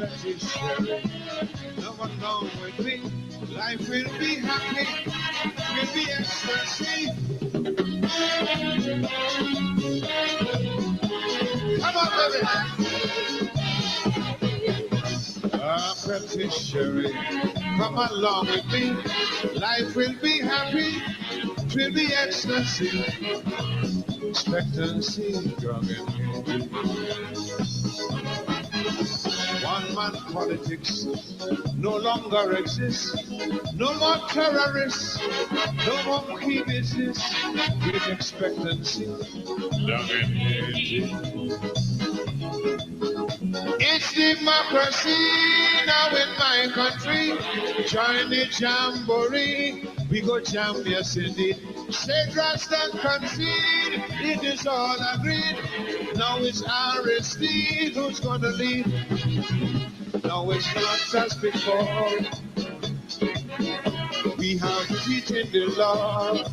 beneficiary. No one wrong with me. Life will be happy, will be ecstasy. Come on, baby. Beneficiary, come along with me. Life will be happy, will be ecstasy. Expectancy, drug and one-man politics no longer exists. No more terrorists, no more key business. With expectancy, drug and it's democracy now in my country. Join the jamboree. We go jam, yes indeed. Say trust and concede. It is all agreed. Now it's Aristide who's gonna lead. No, it's not just before. We have teaching the law.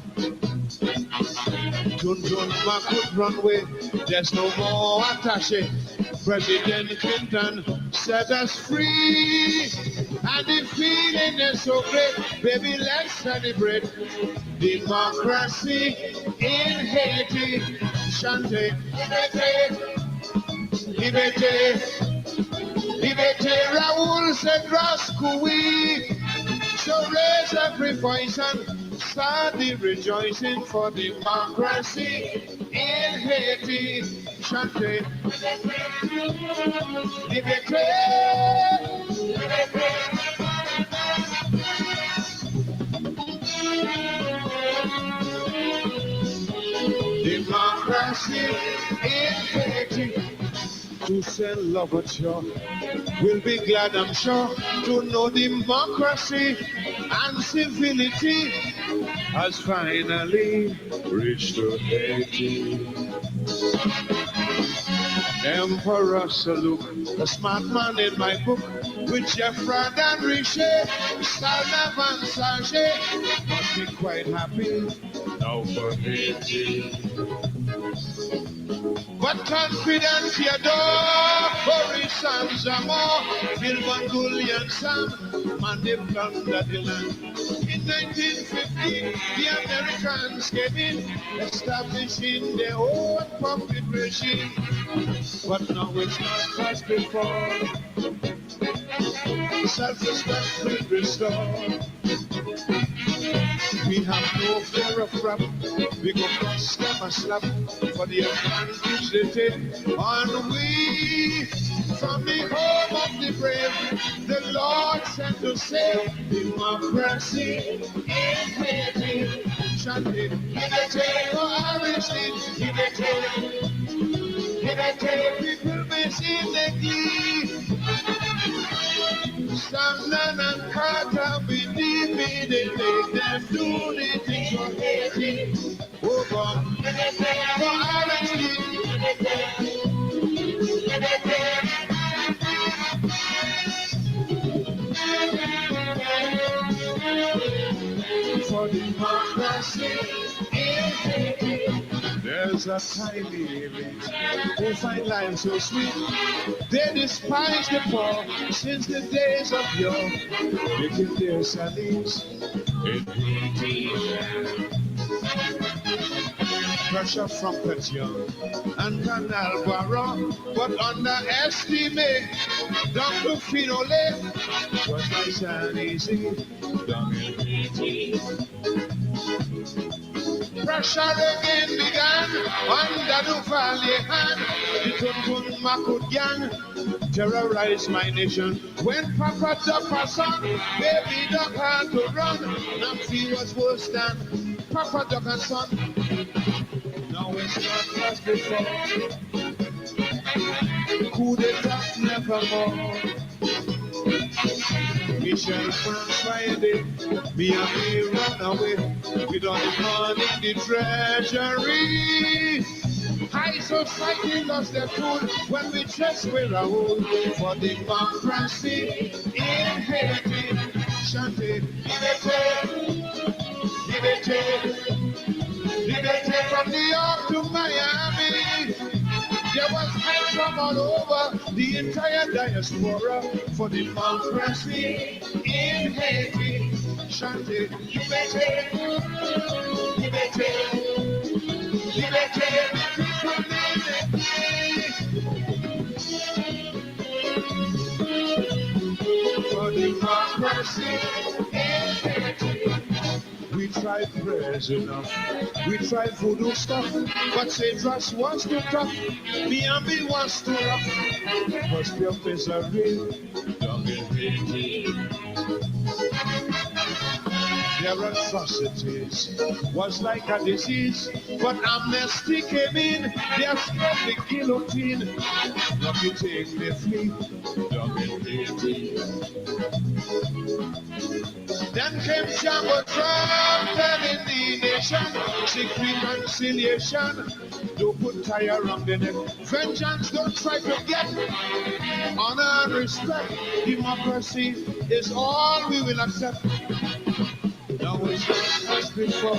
Dun dun could run away. There's no more attache. President Clinton set us free, and the feeling is so great. Baby, let's celebrate democracy in Haiti. Chante, liberté, liberté, liberté. Raoul said, Rascoui. So raise every voice and start the rejoicing for democracy in Haiti. Chante, liberté, liberté. Democracy in Haiti. To send love at you, we'll be glad, I'm sure, to know democracy and civility has finally reached to Haiti. Emperor Salute, a smart man in my book, with Jeffrey and Richer, Salnav and Sachet, must be quite happy now for Haiti. But confidence you adore, Boris and Zamor, Bill Van Gullion Sam, man they plundered the land. In 1950, the Americans came in, establishing their own puppet regime. But now it's not as before. Self-respect will restore. We have no fear of rap. We go bust them a slap for the advantage they take on we. From the home of the brave, the Lord sent to save democracy in Haiti. Chante, liberté, oh Aristide, liberté, liberté, people missing the glee. Samnan and Carter, we need me, they make them do the things for Haiti. Oh, God, for Aristide, for democracy in Haiti. There's a tiny elite who find life so sweet. They despise the poor since the days of yore. They give their salutes in Haiti. Pressure from Petion and Canal Barron, but underestimate Dr. Finole. Was nice and easy down in Haiti. Pressure again began under the valley hand. The Tuntun Makut gang terrorized my nation. When Papa Duck was son, baby Duck had to run. Namphy was worse than Papa Duck and son. Now it's not just before. Coup d'etat nevermore. Michel Francois, me and me run away. We don't money in the treasury. High society lost their cool when we just wear a hole for democracy in Haiti. Chante, liberté, liberté, liberté from New York to Miami. There was men from all over the entire diaspora for democracy in Haiti. Chanted, liberté, liberté, liberté, people liberté, for democracy in Haiti. We tried prayers enough, we tried voodoo stuff, but St. Ross wants to talk, me wants to rock, but still misery, young and pretty. Their atrocities was like a disease, but amnesty came in, they are scared the guillotine. Lucky take me flee, young and pretty. Then came Jambo Trump telling the nation, seek reconciliation, don't put tire around the neck. Vengeance, don't try to get honor and respect. Democracy is all we will accept. Now it's just as before.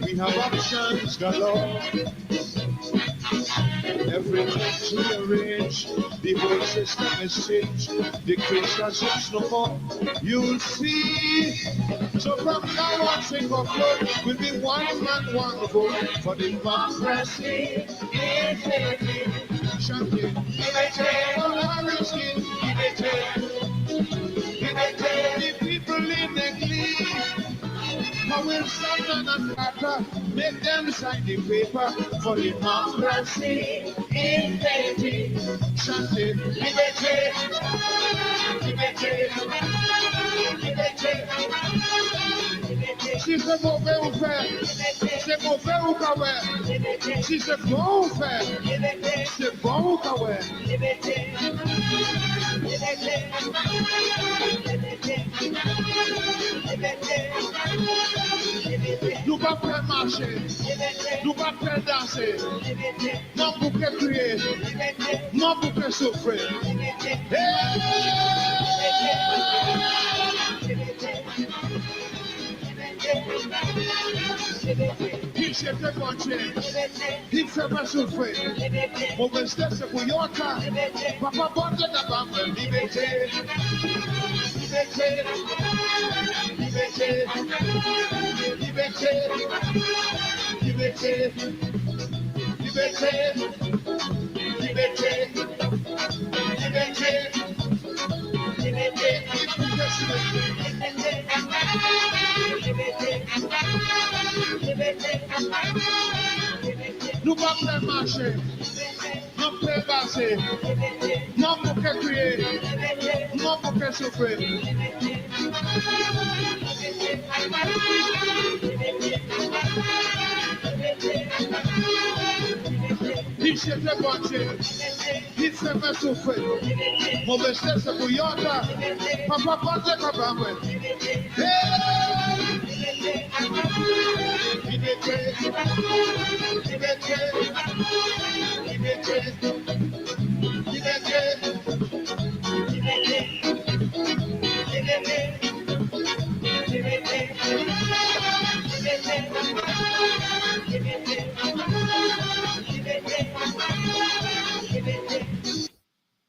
We have options galore. Everything's rearranged, the whole system is changed. Dictatorship's no more, you'll see. So from now on, sing or float, we'll be one man, one vote for democracy. Chanting, liberté, all our skin, liberté, liberté, the people in the glee. How will Satan and Carter make them sign the paper for democracy in Haiti? Chanting, liberté, liberté, liberté. Si c'est mauvais ou fait, c'est mauvais ou kawé. Si c'est bon ou fait, c'est bon ou kawé. Nous pas faire marcher, nous pas faire danser, non pour que crier, non pour que souffrir. Il s'est fait pencher, il fait pas souffrir. Mon besté c'est pour Yota, papa bon Dieu n'a pas fait liberté, liberté, liberté, liberté, liberté, liberté, liberté, liberté, nous pas faire marcher, non faire passer, non pour que crier, non pour que souffrir. Il s'est fait pencher, il s'est fait souffrir. Mon besté c'est pour Yota, papa pense qu'à pas moi. Liberté, liberté, liberté, liberté,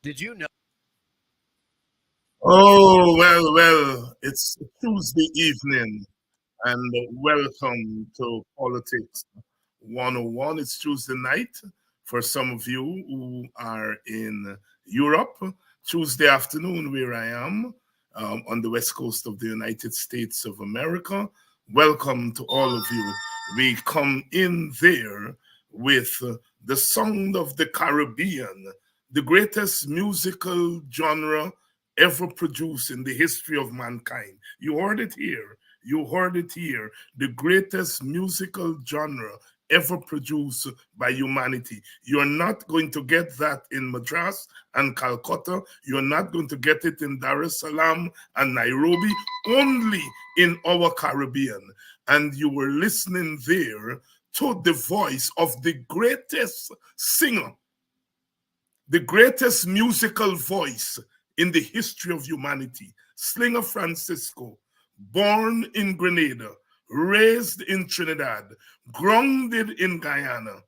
Did you know? Oh, well, it's Tuesday evening, and welcome to Politics 101. It's Tuesday night for some of you who are in Europe, Tuesday afternoon, where I am on the west coast of the United States of America. Welcome to all of you. We come in there with the sound of the Caribbean, the greatest musical genre ever produced in the history of mankind. You heard it here. You heard it here. The greatest musical genre ever produced by humanity. You're not going to get that in Madras and Calcutta. You're not going to get it in Dar es Salaam and Nairobi, only in our Caribbean. And you were listening there to the voice of the greatest singer, the greatest musical voice in the history of humanity, Slinger Francisco, born in Grenada, raised in Trinidad, grounded in Guyana,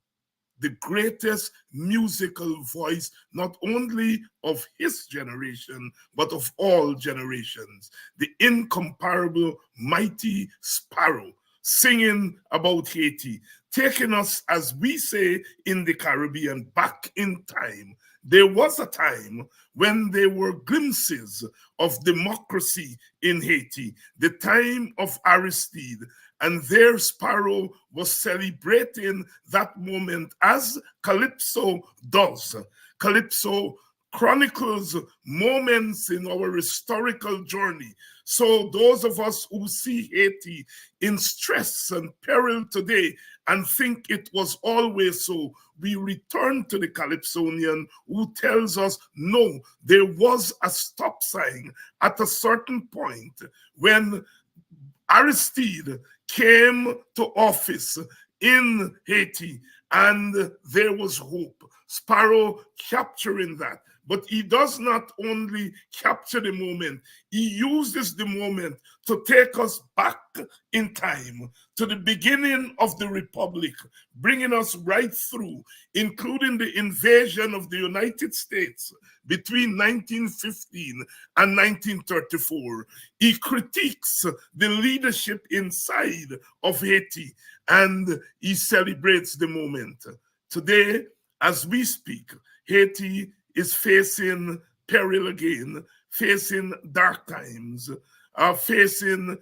the greatest musical voice, not only of his generation, but of all generations. The incomparable mighty sparrow singing about Haiti, taking us, as we say in the Caribbean, back in time. There was a time when there were glimpses of democracy in Haiti, the time of Aristide, and their sparrow was celebrating that moment as Calypso does. Calypso chronicles moments in our historical journey. So those of us who see Haiti in stress and peril today and think it was always so, we return to the Calypsonian who tells us, no, there was a stop sign at a certain point when Aristide came to office in Haiti and there was hope. Sparrow capturing that. But he does not only capture the moment, he uses the moment to take us back in time to the beginning of the Republic, bringing us right through, including the invasion of the United States between 1915 and 1934. He critiques the leadership inside of Haiti and he celebrates the moment. Today, as we speak, Haiti is facing peril again, facing dark times, facing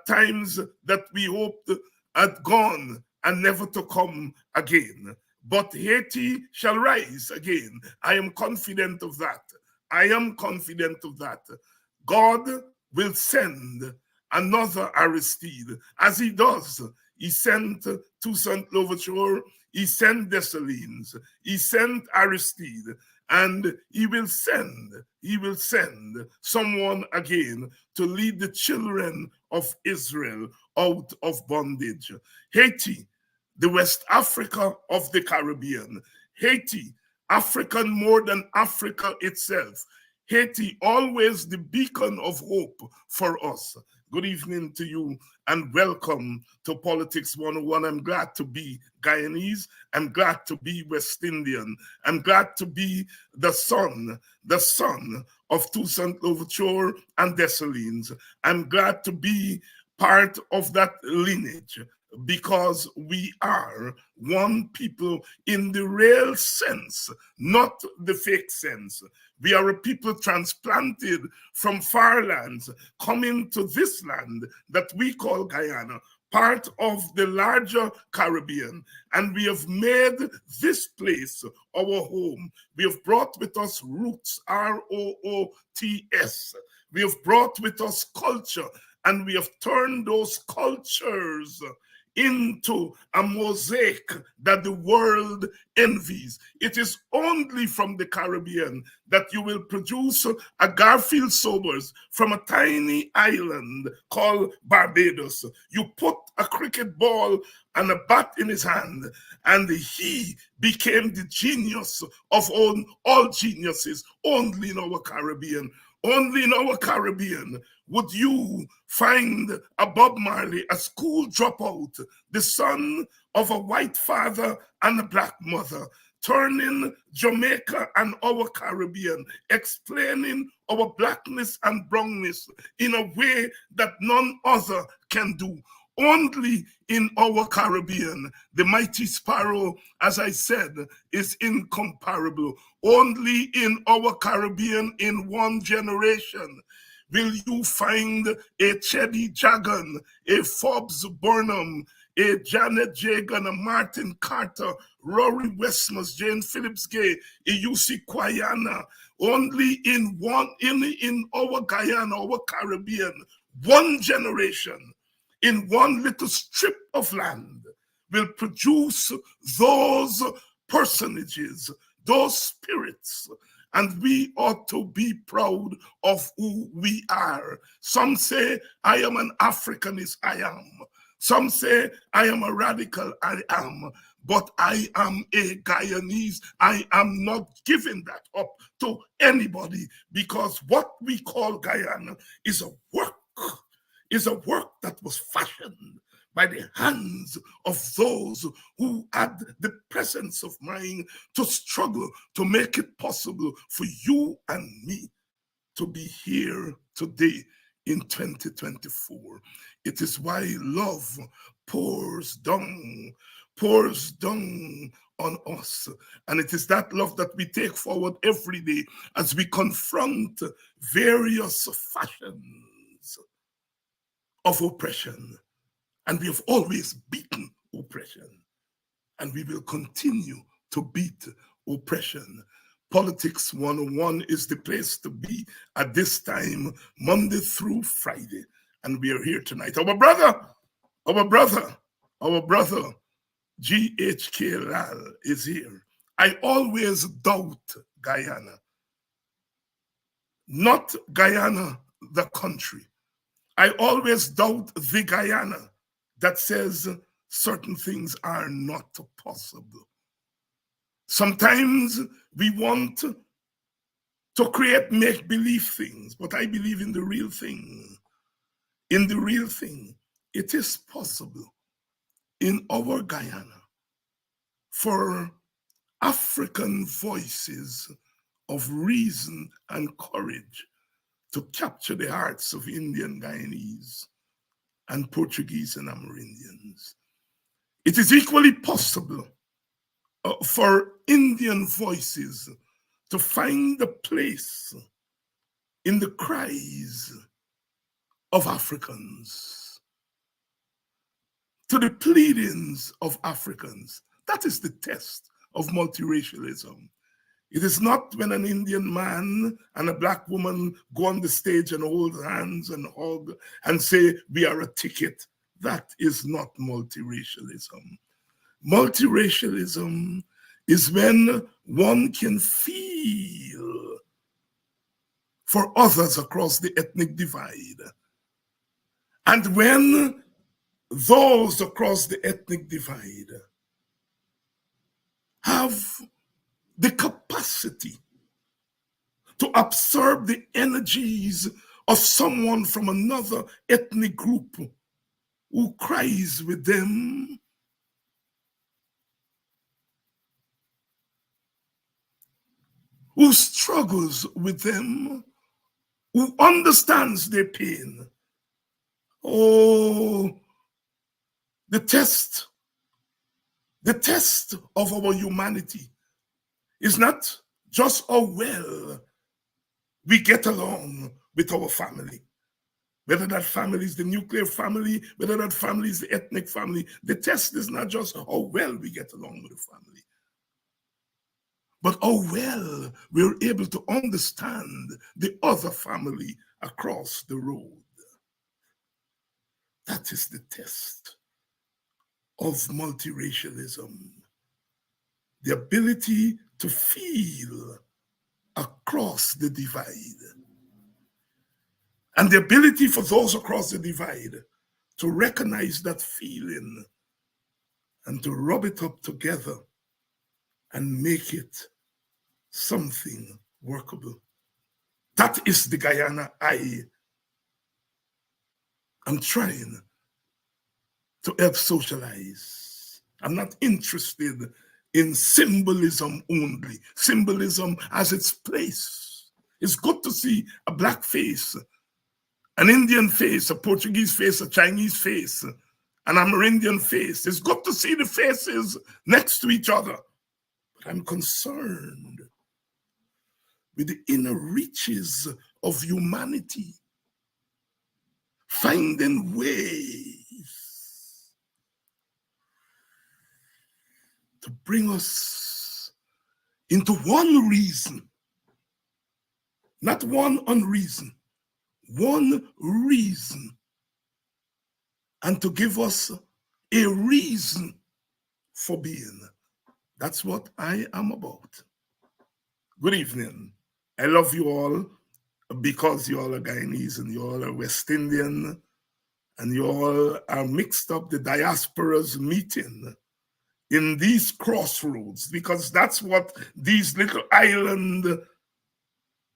times that we hoped had gone and never to come again. But Haiti shall rise again. I am confident of that. I am confident of that. God will send another Aristide, as he does. He sent Toussaint Louverture, he sent Dessalines, he sent Aristide, and he will send someone again to lead the children of Israel out of bondage. Haiti, the West Africa of the Caribbean. Haiti, African more than Africa itself. Haiti, always the beacon of hope for us. Good evening to you and welcome to Politics 101. I'm glad to be Guyanese. I'm glad to be West Indian. I'm glad to be the son of Toussaint Louverture and Dessalines. I'm glad to be part of that lineage because we are one people in the real sense, not the fake sense. We are a people transplanted from far lands, coming to this land that we call Guyana, part of the larger Caribbean. And we have made this place our home. We have brought with us roots, R-O-O-T-S. We have brought with us culture, and we have turned those cultures into a mosaic that the world envies. It is only from the Caribbean that you will produce a Garfield Sobers from a tiny island called Barbados. You put a cricket ball and a bat in his hand, and he became the genius of all geniuses, only in our Caribbean. Only in our Caribbean would you find a Bob Marley, a school dropout, the son of a white father and a black mother, turning Jamaica and our Caribbean, explaining our blackness and brownness in a way that none other can do. Only in our Caribbean, the mighty sparrow, as I said, is incomparable. Only in our Caribbean, in one generation, will you find a Cheddy Jagan, a Forbes Burnham, a Janet Jagan, a Martin Carter, Rory Westmus, Jane Phillips Gay, a UC Quayana. Only in our Guyana, our Caribbean, one generation, in one little strip of land, will produce those personages, those spirits, and we ought to be proud of who we are. Some say, I am an Africanist, I am. Some say, I am a radical, I am. But I am a Guyanese. I am not giving that up to anybody, because what we call Guyana is a work that was fashioned by the hands of those who had the presence of mind to struggle to make it possible for you and me to be here today in 2024. It is why love pours down on us. And it is that love that we take forward every day as we confront various fashions of oppression. And we have always beaten oppression. And we will continue to beat oppression. Politics 101 is the place to be at this time, Monday through Friday. And we are here tonight. Our brother, GHK Lall is here. I always doubt Guyana. Not Guyana, the country. I always doubt the Guyana that says certain things are not possible. Sometimes we want to create make-believe things, but I believe in the real thing. In the real thing, it is possible in our Guyana for African voices of reason and courage to capture the hearts of Indian Guyanese and Portuguese and Amerindians. It is equally possible for Indian voices to find a place in the cries of Africans, to the pleadings of Africans. That is the test of multiracialism. It is not when an Indian man and a black woman go on the stage and hold hands and hug and say, we are a ticket. That is not multiracialism. Multiracialism is when one can feel for others across the ethnic divide. And when those across the ethnic divide have the capacity to absorb the energies of someone from another ethnic group who cries with them, who struggles with them, who understands their pain. Oh, the test of our humanity is not just how well we get along with our family. Whether that family is the nuclear family, whether that family is the ethnic family, the test is not just how well we get along with the family, but how well we're able to understand the other family across the road. That is the test of multiracialism. The ability to feel across the divide. And the ability for those across the divide to recognize that feeling and to rub it up together and make it something workable. That is the Guyana I am trying to help socialize. I'm not interested in symbolism only. Symbolism has its place. It's good to see a black face, an Indian face, a Portuguese face, a Chinese face, an Amerindian face. It's good to see the faces next to each other. But I'm concerned with the inner reaches of humanity, finding ways to bring us into one reason, not one unreason, one reason, and to give us a reason for being. That's what I am about. Good evening. I love you all because you all are Guyanese and you all are West Indian and you all are mixed up the diasporas meeting in these crossroads, because that's what these little island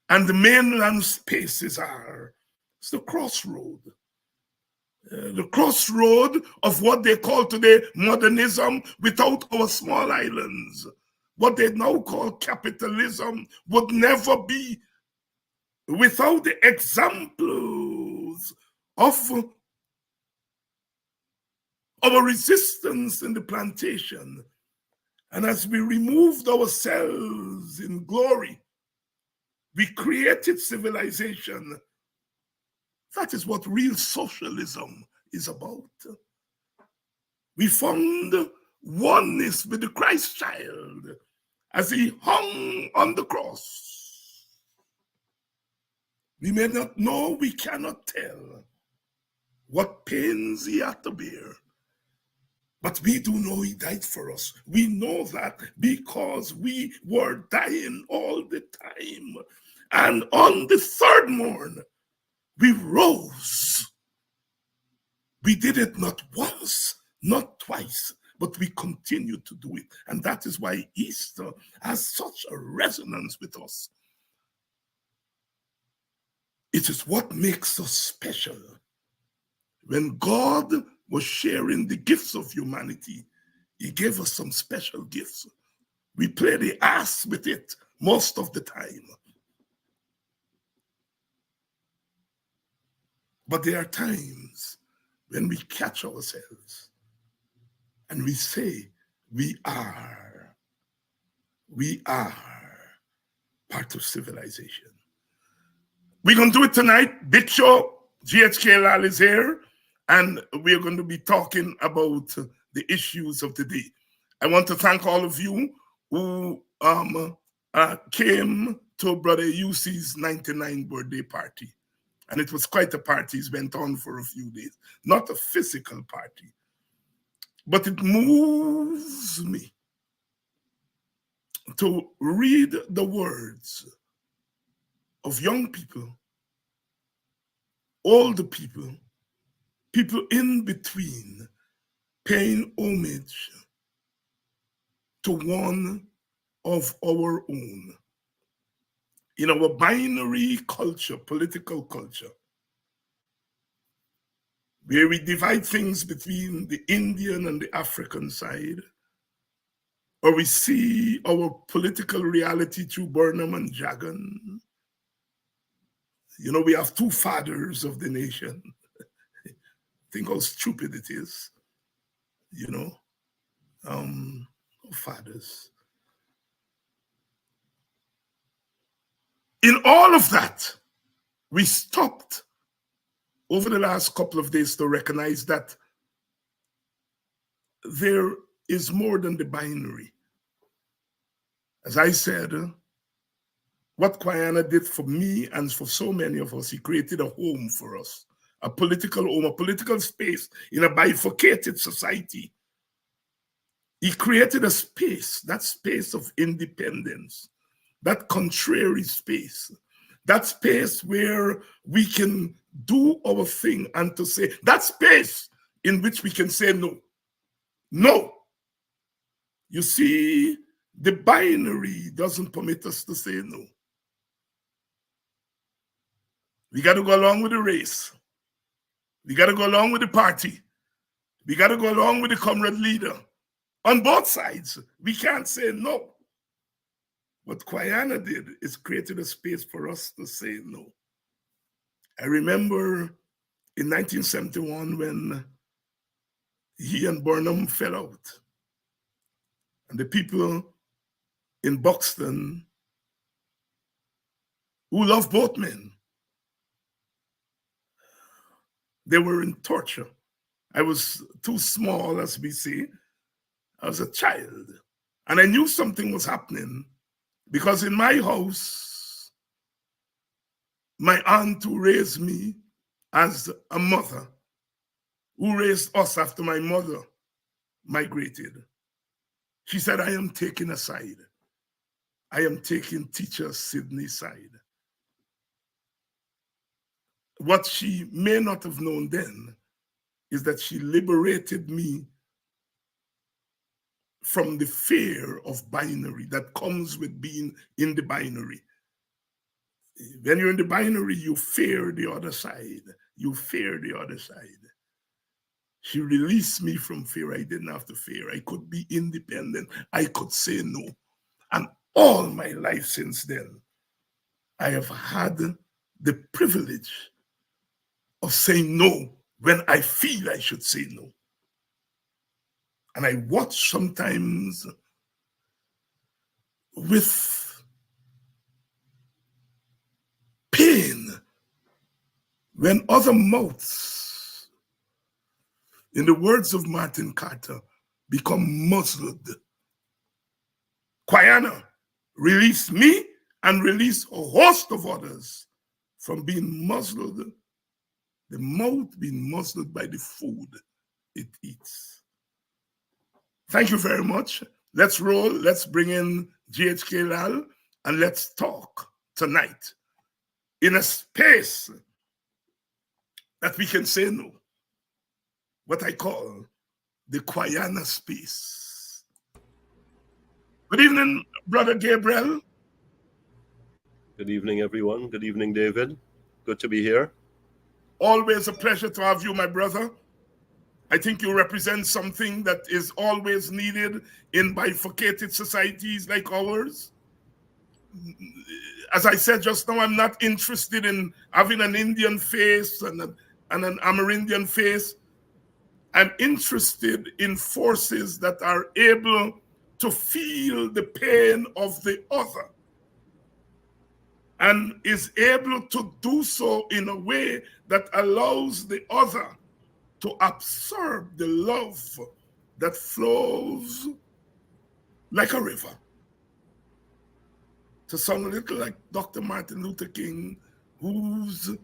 and the mainland spaces are. It's the crossroad. the crossroad of what they call today modernism without our small islands. What they now call capitalism would never be without the examples of our resistance in the plantation. And as we removed ourselves in glory, we created civilization. That is what real socialism is about. We found oneness with the Christ child as he hung on the cross. We may not know, we cannot tell what pains he had to bear. But we do know he died for us. We know that because we were dying all the time. And on the third morn, we rose. We did it not once, not twice, but we continue to do it. And that is why Easter has such a resonance with us. It is what makes us special. When God was sharing the gifts of humanity, he gave us some special gifts. We play the ass with it most of the time. But there are times when we catch ourselves and we say, we are part of civilization. We're going to do it tonight. Big show. GHK Lall is here. And we're going to be talking about the issues of the day. I want to thank all of you who came to Brother UC's 99th birthday party. And it was quite a party. It went on for a few days. Not a physical party. But it moves me to read the words of young people, older people, people in between, paying homage to one of our own. In our binary culture, political culture, where we divide things between the Indian and the African side, or we see our political reality through Burnham and Jagan. You know, we have two fathers of the nation. Think how stupid it is, you know, fathers. In all of that, we stopped over the last couple of days to recognize that there is more than the binary. As I said, what Guyana did for me and for so many of us, he created a home for us, a political home, a political space in a bifurcated society. He created a space, that space of independence, that contrary space, that space where we can do our thing and to say, that space in which we can say no. No. You see, the binary doesn't permit us to say no. We got to go along with the race. We got to go along with the party. We got to go along with the comrade leader. On both sides, we can't say no. What Guyana did is created a space for us to say no. I remember in 1971 when he and Burnham fell out. And the people in Buxton who loved both men, they were in torture. I was too small, as we say. I was a child. And I knew something was happening because in my house, my aunt who raised me as a mother, who raised us after my mother migrated, she said, I am taking a side. I am taking teacher Sydney's side. What she may not have known then is that she liberated me from the fear of binary that comes with being in the binary. When you're in the binary, you fear the other side. You fear the other side. She released me from fear. I didn't have to fear. I could be independent. I could say no. And all my life since then, I have had the privilege of saying no when I feel I should say no. And I watch sometimes with pain when other mouths, in the words of Martin Carter, become muzzled. Guyana released me and released a host of others from being muzzled, the mouth being muzzled by the food it eats. Thank you very much. Let's roll. Let's bring in GHK Lall and let's talk tonight in a space that we can say no. What I call the Guyana space. Good evening, Brother Gabriel. Good evening, everyone. Good evening, David. Good to be here. Always a pleasure to have you, my brother. I think you represent something that is always needed in bifurcated societies like ours. As I said just now, I'm not interested in having an Indian face and an Amerindian face. I'm interested in forces that are able to feel the pain of the other and is able to do so in a way that allows the other to absorb the love that flows like a river. To sound a little like Dr. Martin Luther King, whose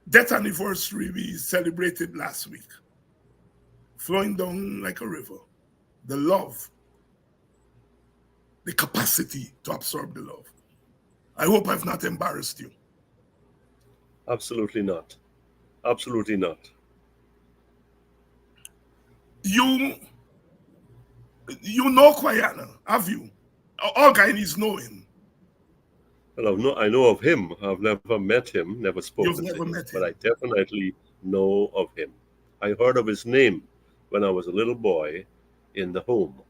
death anniversary we celebrated last week, flowing down like a river. The love, the capacity to absorb the love. I hope I've not embarrassed you. Absolutely not. Absolutely not. You know Guyana, have you? All Guyanese know him. Well, I know of him. I've never met him, never spoken You've never to him, met but him. I definitely know of him. I heard of his name when I was a little boy in the home.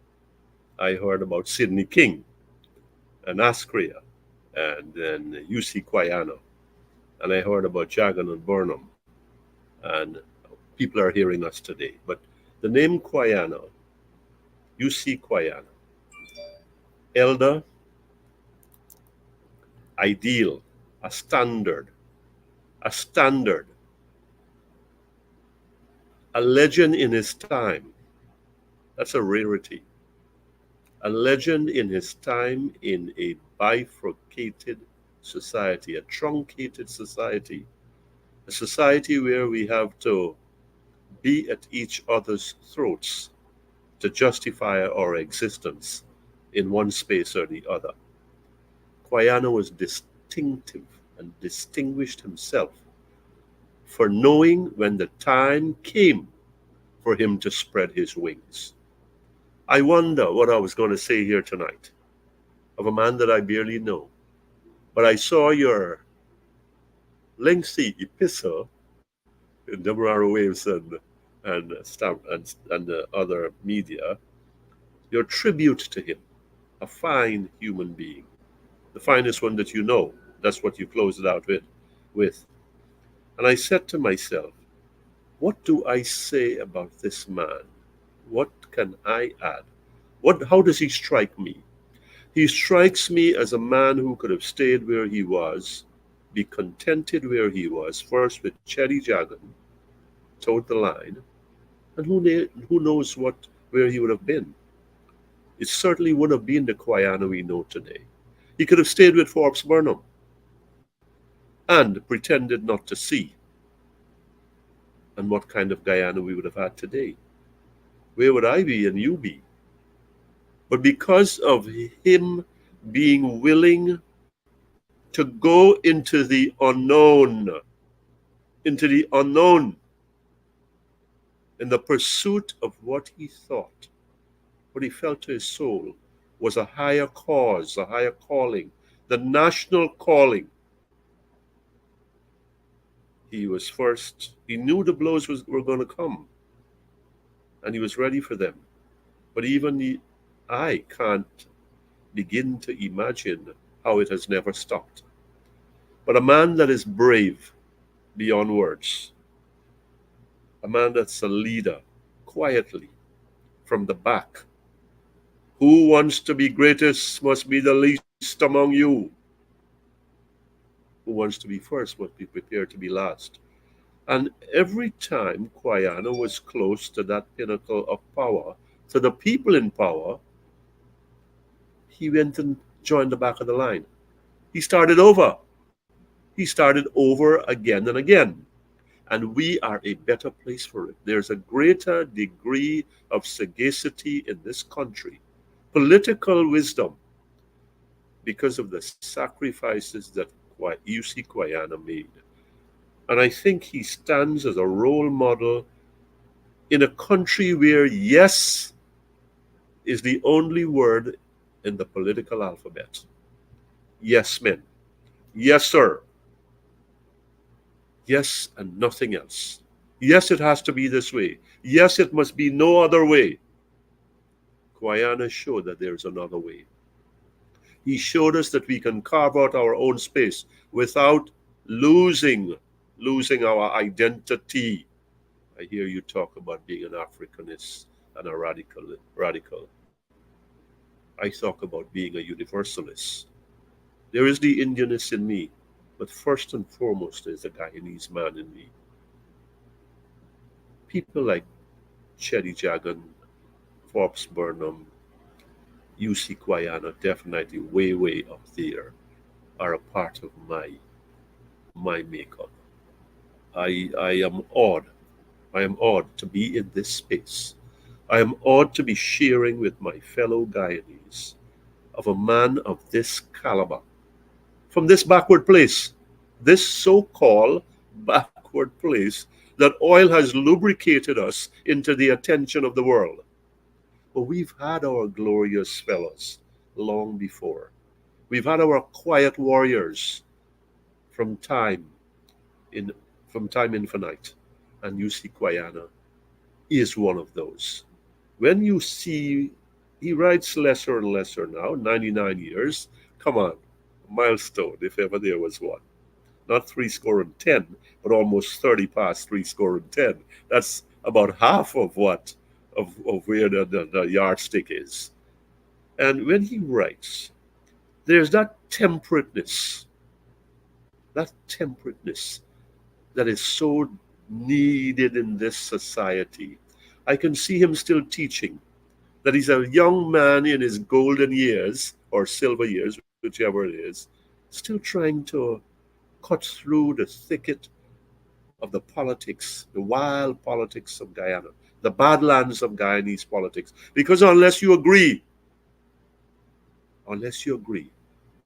I heard about Sidney King and Askria and then UC Guyana. And I heard about Jagan and Burnham. And people are hearing us today. But the name Guyana, UC Guyana, elder, ideal, a standard, a legend in his time. That's a rarity. A legend in his time in a bifurcated society, a truncated society, a society where we have to be at each other's throats to justify our existence in one space or the other. Guyana was distinctive and distinguished himself for knowing when the time came for him to spread his wings. I wonder what I was going to say here tonight of a man that I barely know. But I saw your lengthy epistle in Demerara Waves and Stamp and the other media, your tribute to him, a fine human being, the finest one that you know. That's what you closed it out with. And I said to myself, what do I say about this man? What can I add? How does he strike me? He strikes me as a man who could have stayed where he was, be contented where he was, first with Cherry Jagan, towed the line, and who knows where he would have been. It certainly would have been the Guyana we know today. He could have stayed with Forbes Burnham and pretended not to see. And what kind of Guyana we would have had today? Where would I be and you be? But because of him being willing to go into the unknown, in the pursuit of what he thought, what he felt to his soul was a higher cause, a higher calling, the national calling. He He knew the blows were going to come, and he was ready for them. But I can't begin to imagine how it has never stopped. But a man that is brave beyond words, a man that's a leader quietly from the back, who wants to be greatest must be the least among you. Who wants to be first must be prepared to be last. And every time Guyana was close to that pinnacle of power, to the people in power, he went and joined the back of the line. He started over. He started over again and again. And we are a better place for it. There's a greater degree of sagacity in this country, political wisdom, because of the sacrifices that UC Guyana made. And I think he stands as a role model in a country where yes is the only word in the political alphabet. Yes, men. Yes, sir. Yes, and nothing else. Yes, it has to be this way. Yes, it must be no other way. Guyana showed that there's another way. He showed us that we can carve out our own space without losing our identity. I hear you talk about being an Africanist and a radical. I talk about being a universalist. There is the Indianist in me, but first and foremost there's the Guyanese man in me. People like Chetty Jagan, Forbes Burnham, UC Guyana, definitely way up there, are a part of my makeup. I am awed. I am awed to be in this space. I am awed to be sharing with my fellow Guyanese of a man of this caliber, from this backward place, this so-called backward place that oil has lubricated us into the attention of the world. But we've had our glorious fellows long before. We've had our quiet warriors from time infinite, and UC Guyana is one of those. When you see, he writes lesser and lesser now, 99 years. Come on, milestone, if ever there was one. Not 70, but almost 30 past 70. That's about half of what, of where the yardstick is. And when he writes, there's that temperateness that is so needed in this society. I can see him still teaching, that he's a young man in his golden years, or silver years, whichever it is, still trying to cut through the thicket of the politics, the wild politics of Guyana, the badlands of Guyanese politics. Because unless you agree,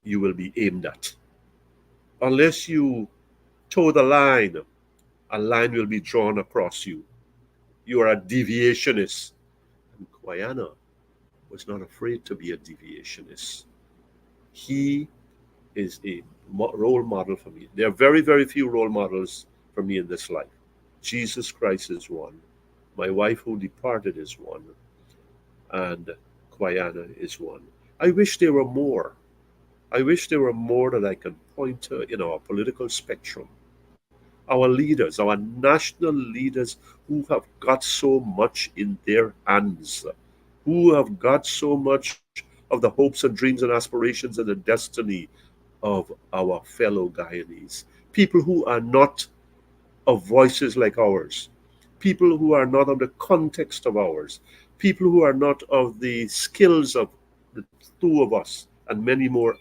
you will be aimed at. Unless you toe the line, a line will be drawn across you. You are a deviationist. And Guyana was not afraid to be a deviationist. He is a role model for me. There are very few role models for me in this life. Jesus Christ is one. My wife who departed is one. And Guyana is one. I wish there were more. I wish there were more that I can point to in our political spectrum. Our leaders, our national leaders who have got so much in their hands, who have got so much of the hopes and dreams and aspirations and the destiny of our fellow Guyanese. People who are not of voices like ours, people who are not of the context of ours, people who are not of the skills of the two of us and many more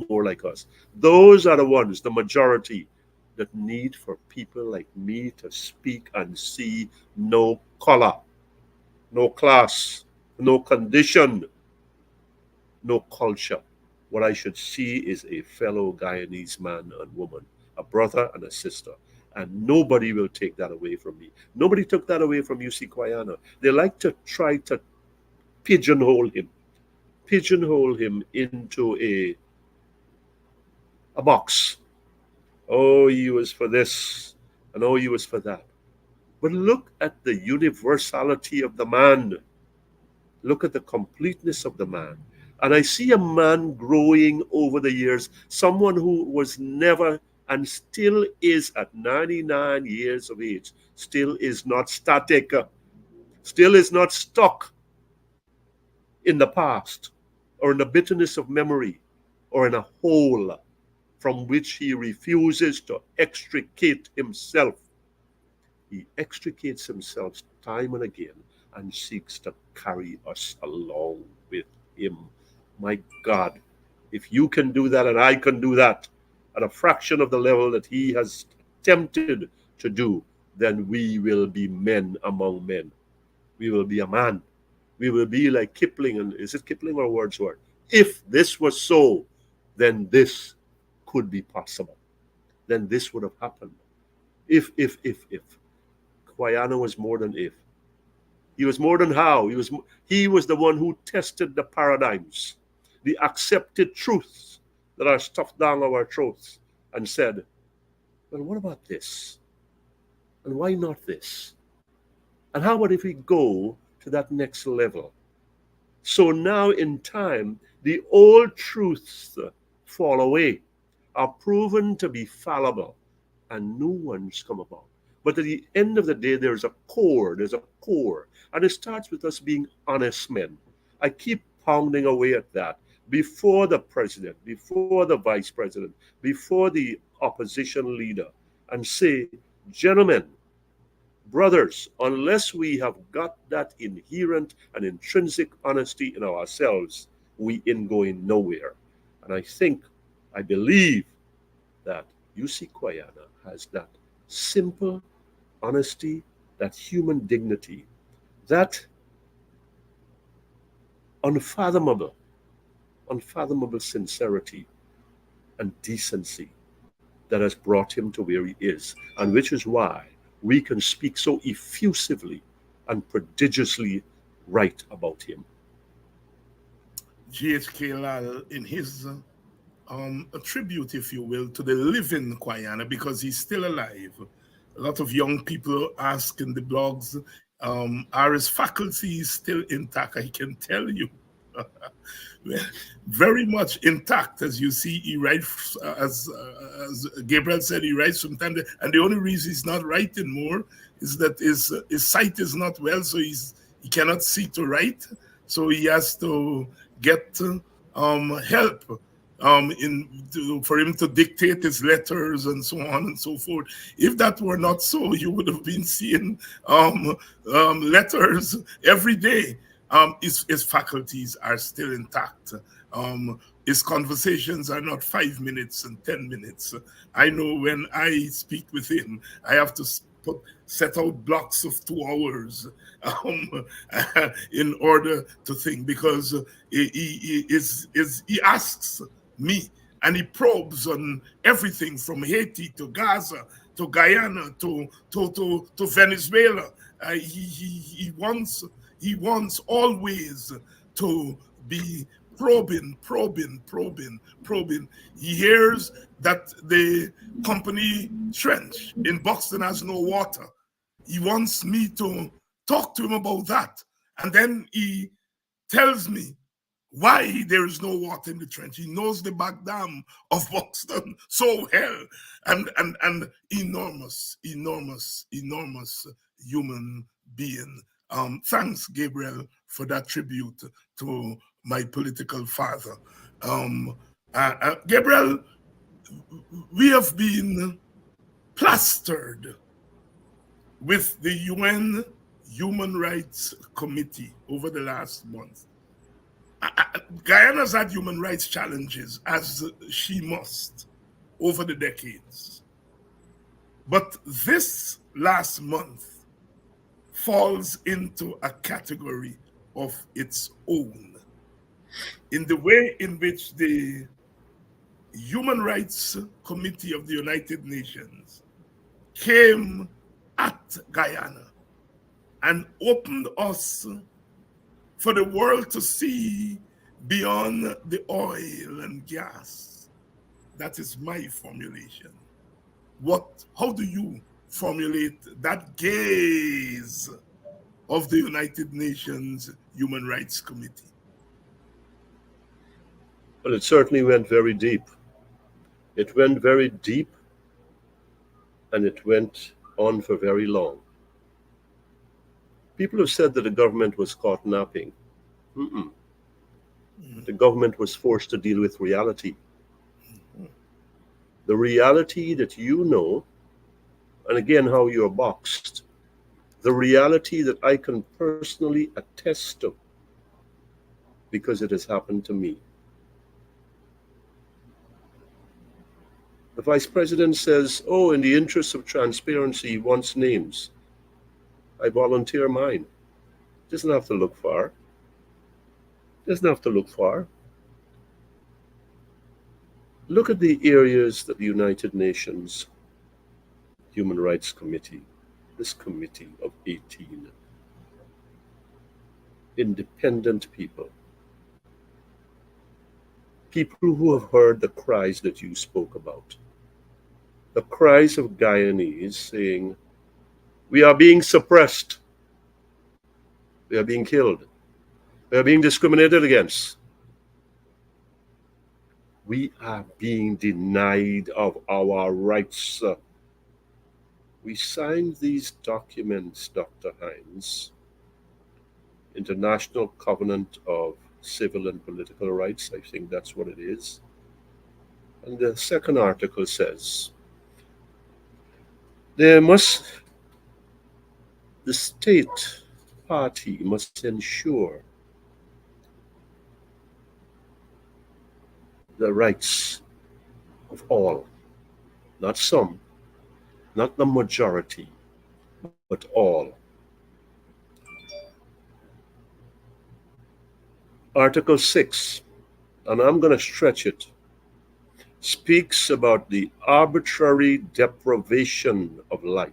like us. Those are the ones, the majority, that need for people like me to speak and see no color, no class, no condition, no culture. What I should see is a fellow Guyanese man and woman, a brother and a sister. And nobody will take that away from me. Nobody took that away from UC Guyana. They like to try to pigeonhole him into a box. Oh, he was for this, and oh, he was for that. But look at the universality of the man. Look at the completeness of the man. And I see a man growing over the years, someone who was never and still is at 99 years of age, still is not static, still is not stuck in the past or in the bitterness of memory or in a hole from which he refuses to extricate himself. He extricates himself time and again and seeks to carry us along with him. My God, if you can do that and I can do that at a fraction of the level that he has attempted to do, then we will be men among men. We will be a man. We will be like Kipling, and is it Kipling or Wordsworth? If this was so, then this could be possible. Then this would have happened. If. Guyana was more than if. He was more than how. He was the one who tested the paradigms, the accepted truths that are stuffed down our throats, and said, well, what about this? And why not this? And how about if we go to that next level? So now in time, the old truths fall away, are proven to be fallible, and new ones come about. But at the end of the day, there's a core, and it starts with us being honest men. I keep pounding away at that before the president, before the vice president, before the opposition leader, and say, gentlemen, brothers, unless we have got that inherent and intrinsic honesty in ourselves, we ain't going nowhere. And I believe that UC Guyana has that simple honesty, that human dignity, that unfathomable sincerity and decency that has brought him to where he is, and which is why we can speak so effusively and prodigiously right about him. GHK Lall, in his a tribute, if you will, to the living Guyana, because he's still alive. A lot of young people ask in the blogs, are his faculties still intact? I can tell you. Very much intact. As you see, he writes, as Gabriel said, he writes from time to time, and the only reason he's not writing more is that his sight is not well, so he cannot see to write, so he has to get help for him to dictate his letters and so on and so forth. If that were not so, you would have been seeing letters every day. His faculties are still intact. His conversations are not 5 minutes and 10 minutes. I know when I speak with him, I have to set out blocks of 2 hours in order to think, because he asks me and he probes on everything from Haiti to Gaza to Guyana to Venezuela. He wants always to be probing. He hears that the company trench in Buxton has no water. He wants me to talk to him about that. And then he tells me why there is no water in the trench. He knows the back dam of Buxton so well. And enormous human being. Thanks, Gabriel, for that tribute to my political father. Gabriel, we have been plastered with the UN Human Rights Committee over the last month. Guyana's had human rights challenges, as she must, over the decades. But this last month falls into a category of its own, in the way in which the Human Rights Committee of the United Nations came at Guyana and opened us for the world to see beyond the oil and gas. That is my formulation. How do you formulate that gaze of the United Nations Human Rights Committee? Well, it certainly went very deep. It went very deep, and it went on for very long. People have said that the government was caught napping. Mm-mm. The government was forced to deal with reality. The reality that you know, and again, how you're boxed, the reality that I can personally attest to because it has happened to me. The vice president says, oh, in the interest of transparency, he wants names. I volunteer mine. Doesn't have to look far. Doesn't have to look far. Look at the areas that the United Nations Human Rights Committee, this committee of 18 independent people, people who have heard the cries that you spoke about, the cries of Guyanese saying, we are being suppressed, we are being killed, we are being discriminated against, we are being denied of our rights. We signed these documents, Dr. Hinds, International Covenant of Civil and Political Rights, I think that's what it is. And the second article says, the state party must ensure the rights of all, not some, not the majority, but all. Article 6, and I'm going to stretch it, speaks about the arbitrary deprivation of life.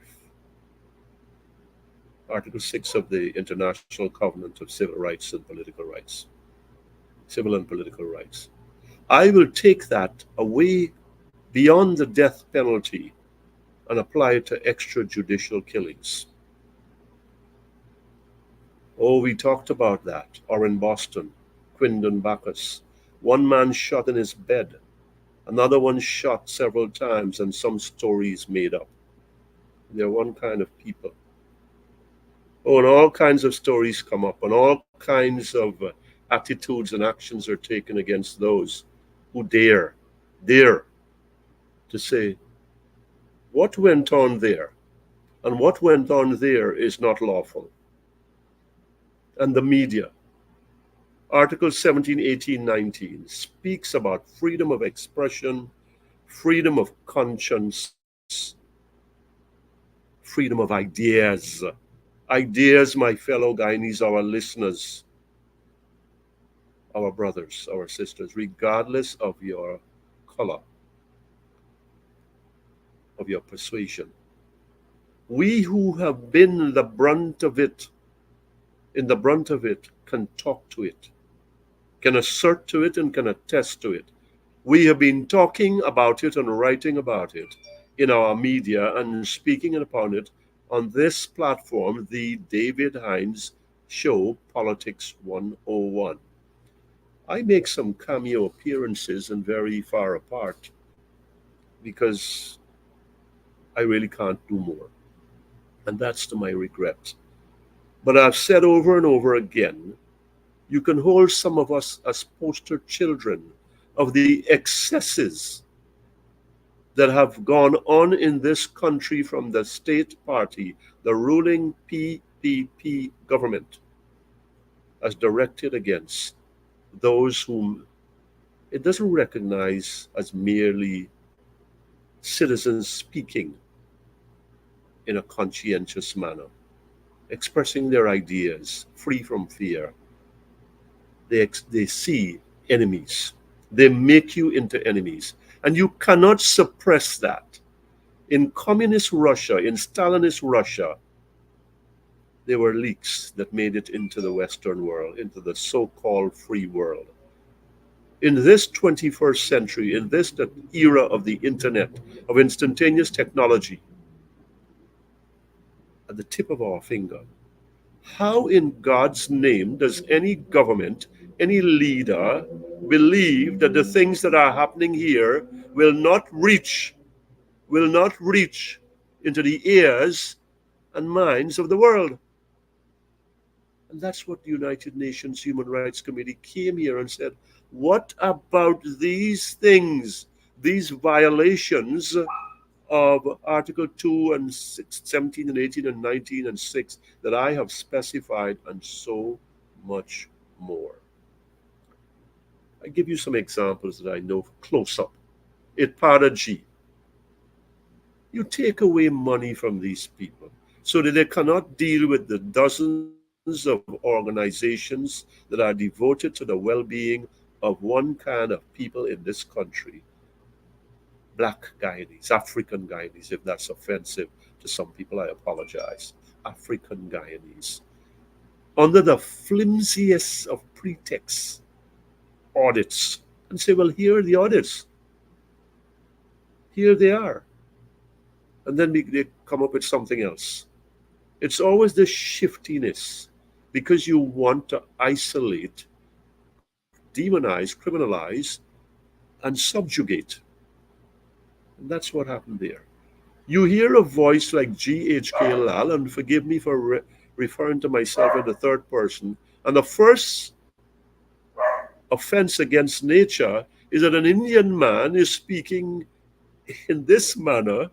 Article 6 of the International Covenant of Civil Rights and Political Rights. Civil and political rights. I will take that away beyond the death penalty and apply it to extrajudicial killings. Oh, we talked about that. Or in Boston, Quindon Bacchus. One man shot in his bed, another one shot several times, and some stories made up. They're one kind of people. Oh, and all kinds of stories come up, and all kinds of attitudes and actions are taken against those who dare to say, what went on there? And what went on there is not lawful. And the media, Article 17, 18, 19, speaks about freedom of expression, freedom of conscience, freedom of ideas. Ideas, my fellow Guyanese, our listeners, our brothers, our sisters, regardless of your color, of your persuasion. We who have been in the brunt of it, can talk to it, can assert to it, and can attest to it. We have been talking about it and writing about it in our media and speaking upon it on this platform, the David Hinds Show, Politics 101. I make some cameo appearances and very far apart because I really can't do more. And that's to my regret. But I've said over and over again, you can hold some of us as poster children of the excesses that have gone on in this country from the state party, the ruling PPP government, as directed against those whom it doesn't recognize as merely citizens speaking in a conscientious manner, expressing their ideas free from fear. They see enemies. They make you into enemies. And you cannot suppress that. In communist Russia, in Stalinist Russia, there were leaks that made it into the Western world, into the so-called free world. In this 21st century, in this era of the internet, of instantaneous technology, at the tip of our finger. How in God's name does any government, any leader believe that the things that are happening here will not reach into the ears and minds of the world? And that's what the United Nations Human Rights Committee came here and said, what about these things, these violations of Article 2 and 17 and 18 and 19 and 6 that I have specified, and so much more? I give you some examples that I know close up. Part G. You take away money from these people so that they cannot deal with the dozens of organizations that are devoted to the well-being of one kind of people in this country. Black Guyanese, African Guyanese, if that's offensive to some people, I apologize. African Guyanese. Under the flimsiest of pretexts, audits, and say, well, here are the audits. Here they are. And then they come up with something else. It's always the shiftiness, because you want to isolate, demonize, criminalize, and subjugate. And that's what happened there. You hear a voice like GHK Lall, and forgive me for referring to myself in the third person, and the first offense against nature is that an Indian man is speaking in this manner,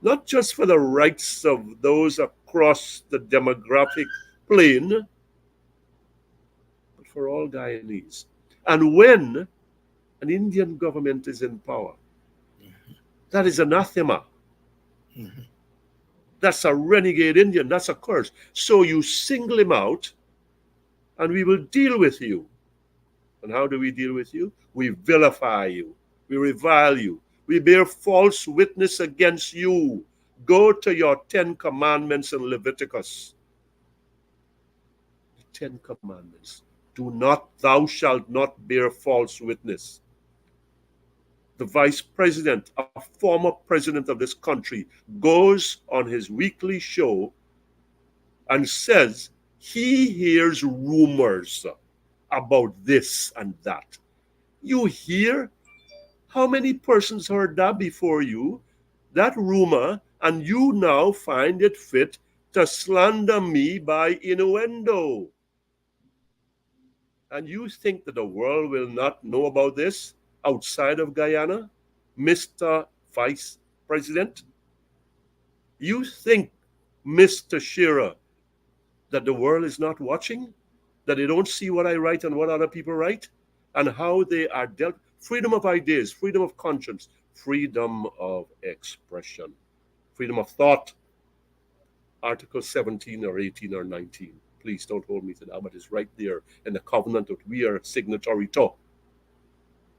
not just for the rights of those across the demographic plane, but for all Guyanese. And when an Indian government is in power, that is anathema. That's a renegade Indian. That's a curse. So you single him out, and we will deal with you. And how do we deal with you? We vilify you. We revile you. We bear false witness against you. Go to your 10 commandments in Leviticus. The 10 commandments. Thou shalt not bear false witness. The vice president, a former president of this country, goes on his weekly show and says he hears rumors about this and that. You hear? How many persons heard that before you? That rumor, and you now find it fit to slander me by innuendo. And you think that the world will not know about this outside of Guyana, Mr. Vice President? You think, Mr. Shearer, that the world is not watching? That they don't see what I write and what other people write? And how they are dealt? Freedom of ideas, freedom of conscience, freedom of expression, freedom of thought. Article 17 or 18 or 19. Please don't hold me to that, but it's right there in the covenant that we are signatory to.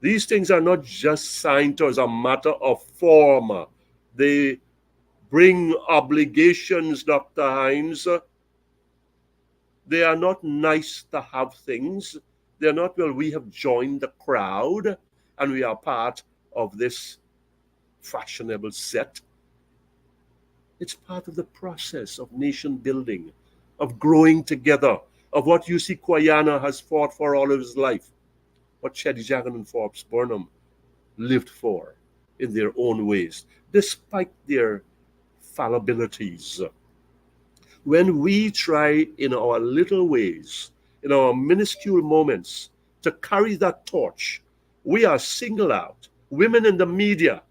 These things are not just signed to as a matter of form. They bring obligations, Dr. Hines. They are not nice to have things. They're not, well, we have joined the crowd and we are part of this fashionable set. It's part of the process of nation building, of growing together, of what UC Guyana has fought for all of his life, what Cheddy Jagan and Forbes Burnham lived for in their own ways, despite their fallibilities. When we try in our little ways, in our minuscule moments, to carry that torch, we are singled out. Women in the media,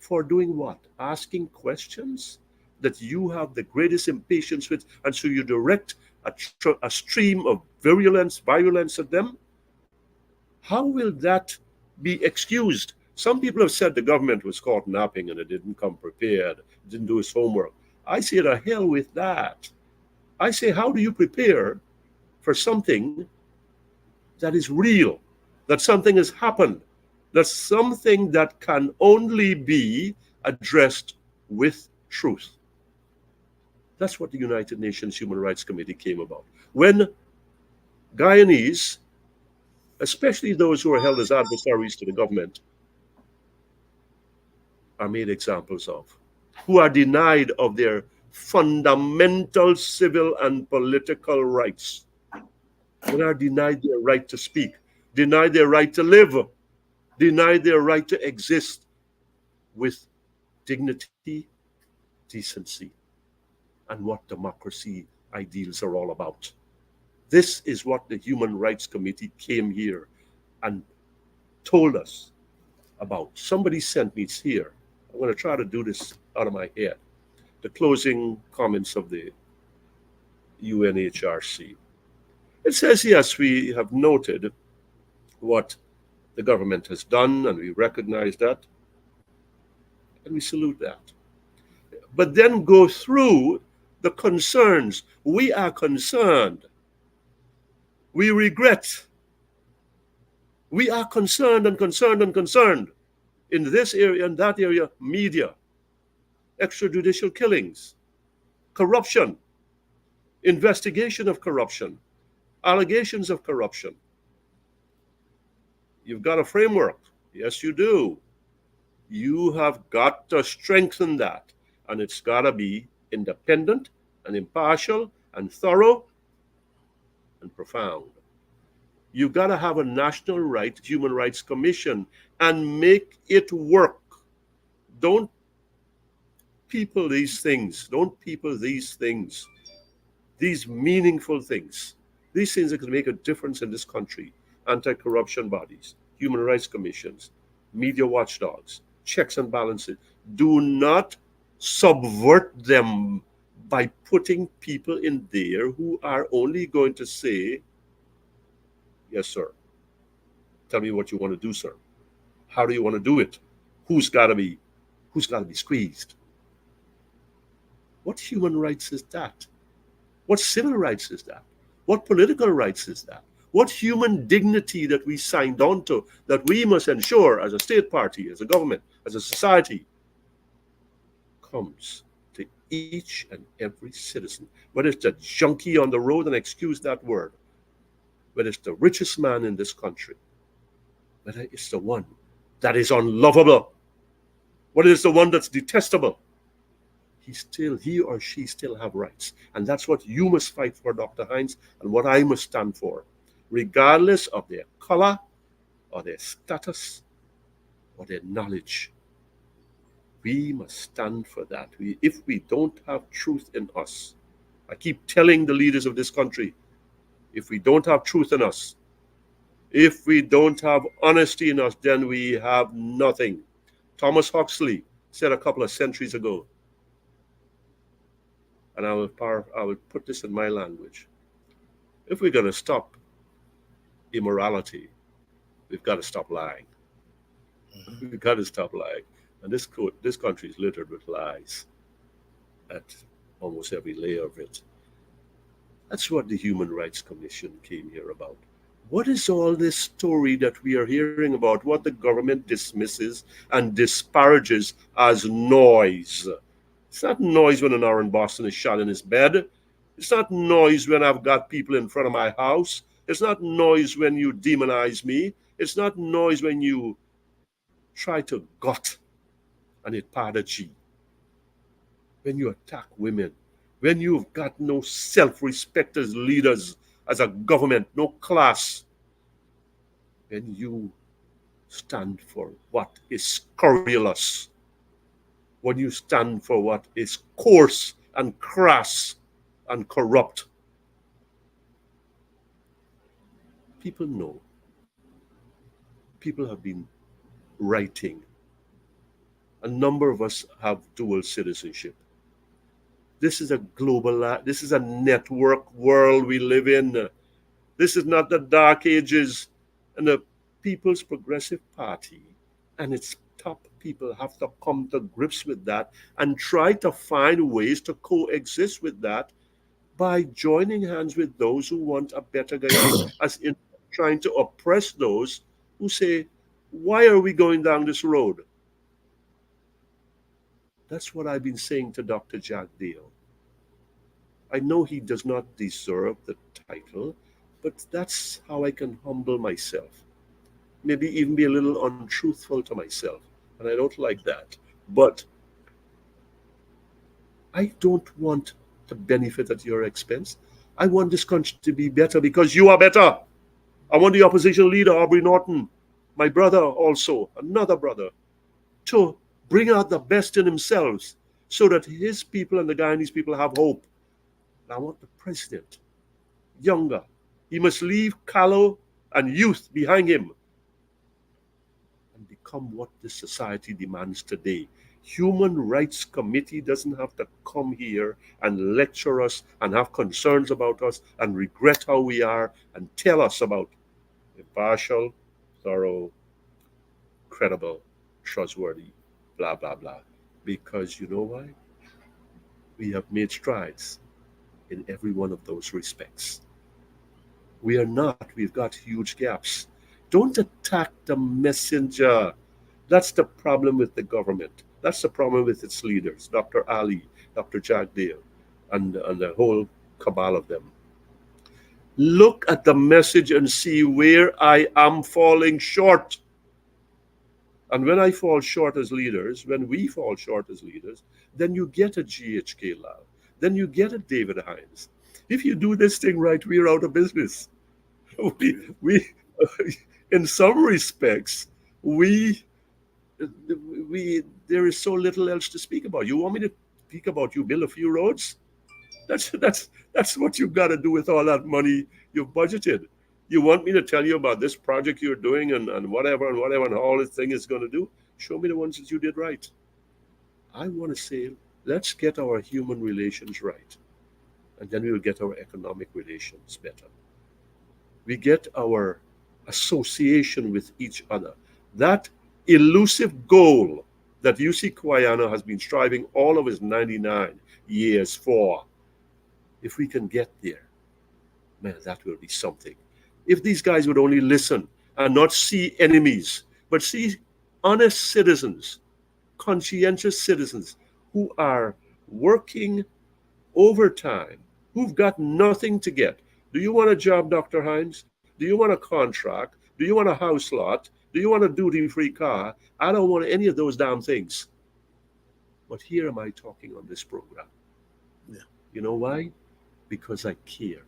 for doing what? Asking questions that you have the greatest impatience with, and so you direct a stream of virulence at them? How will that be excused? Some people have said the government was caught napping and it didn't come prepared, didn't do its homework. I say to hell with that. I say, how do you prepare for something that is real, that something has happened, that's something that can only be addressed with truth? That's what the United Nations Human Rights Committee came about. When Guyanese, especially those who are held as adversaries to the government, are made examples of, who are denied of their fundamental civil and political rights, who are denied their right to speak, denied their right to live, denied their right to exist with dignity, decency, and what democracy ideals are all about. This is what the Human Rights Committee came here and told us about. Somebody sent me, it's here. I'm going to try to do this out of my head. The closing comments of the UNHRC. It says, yes, we have noted what the government has done, and we recognize that, and we salute that. But then go through the concerns. We are concerned. We regret. We are concerned and concerned and concerned in this area and that area: media, extrajudicial killings, corruption, investigation of corruption, allegations of corruption. You've got a framework. Yes, you do. You have got to strengthen that. And it's got to be independent and impartial and thorough and profound. You've got to have a national human rights commission and make it work. Don't people these things. Don't people these things. These meaningful things. These things that can make a difference in this country. Anti-corruption bodies, human rights commissions, media watchdogs, checks and balances. Do not subvert them by putting people in there who are only going to say, yes, sir. Tell me what you want to do, sir. How do you want to do it? Who's got to be squeezed? What human rights is that? What civil rights is that? What political rights is that? What human dignity that we signed on to, that we must ensure as a state party, as a government, as a society, comes to each and every citizen, whether it's the junkie on the road, and excuse that word, whether it's the richest man in this country, whether it's the one that is unlovable, whether it's the one that's detestable, he or she still have rights. And that's what you must fight for, Dr. Hinds, and what I must stand for, regardless of their color or their status or their knowledge. We must stand for that. If we don't have truth in us, I keep telling the leaders of this country, if we don't have truth in us, if we don't have honesty in us, then we have nothing. Thomas Huxley said a couple of centuries ago, and I will put this in my language. If we're going to stop immorality, we've got to stop lying. We've got to stop lying. And this country is littered with lies at almost every layer of it. That's what the Human Rights Commission came here about. What is all this story that we are hearing about, what the government dismisses and disparages as noise? It's not noise when an Aaron Boston is shot in his bed. It's not noise when I've got people in front of my house. It's not noise when you demonize me. It's not noise when you try to gut and it pada G. When you attack women, when you've got no self-respect as leaders, as a government, no class, when you stand for what is scurrilous, when you stand for what is coarse and crass and corrupt. People know. People have been writing. A number of us have dual citizenship. This is a this is a network world we live in. This is not the Dark Ages. And the People's Progressive Party and its top people have to come to grips with that and try to find ways to coexist with that by joining hands with those who want a better Guyana, as in trying to oppress those who say, why are we going down this road? That's what I've been saying to Dr. Jack Dale. I know he does not deserve the title, but that's how I can humble myself. Maybe even be a little untruthful to myself. And I don't like that. But I don't want to benefit at your expense. I want this country to be better because you are better. I want the opposition leader, Aubrey Norton, my brother also, another brother, to bring out the best in themselves so that his people and the Guyanese people have hope. And I want the president younger. He must leave callow and youth behind him and become what this society demands today. Human Rights Committee doesn't have to come here and lecture us and have concerns about us and regret how we are and tell us about impartial, thorough, credible, trustworthy, blah, blah, blah. Because you know why? We have made strides in every one of those respects. We are not, we've got huge gaps. Don't attack the messenger. That's the problem with the government. That's the problem with its leaders, Dr. Ali, Dr. Jagdeo, and the whole cabal of them. Look at the message and see where I am falling short. And when I fall short as leaders, when we fall short as leaders, then you get a GHK Lall. Then you get a David Hinds. If you do this thing right, we're out of business. We in some respects, there is so little else to speak about. You want me to speak about you build a few roads? That's what you've got to do with all that money you've budgeted. You want me to tell you about this project you're doing and whatever and all this thing is going to do? Show me the ones that you did right. I want to say, let's get our human relations right. And then we will get our economic relations better. We get our association with each other. That elusive goal that UC Guyana has been striving all of his 99 years for, if we can get there, man, that will be something. If these guys would only listen and not see enemies, but see honest citizens, conscientious citizens who are working overtime, who've got nothing to get. Do you want a job, Dr. Hinds? Do you want a contract? Do you want a house lot? Do you want a duty-free car? I don't want any of those damn things. But here am I talking on this program. Yeah. You know why? Because I care.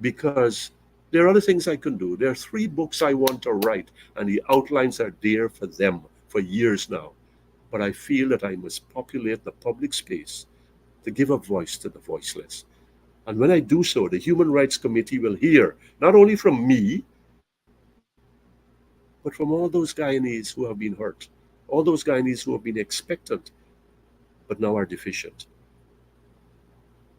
Because there are other things I can do. There are 3 books I want to write, and the outlines are there for them for years now. But I feel that I must populate the public space to give a voice to the voiceless. And when I do so, the Human Rights Committee will hear, not only from me, but from all those Guyanese who have been hurt, all those Guyanese who have been expectant, but now are deficient.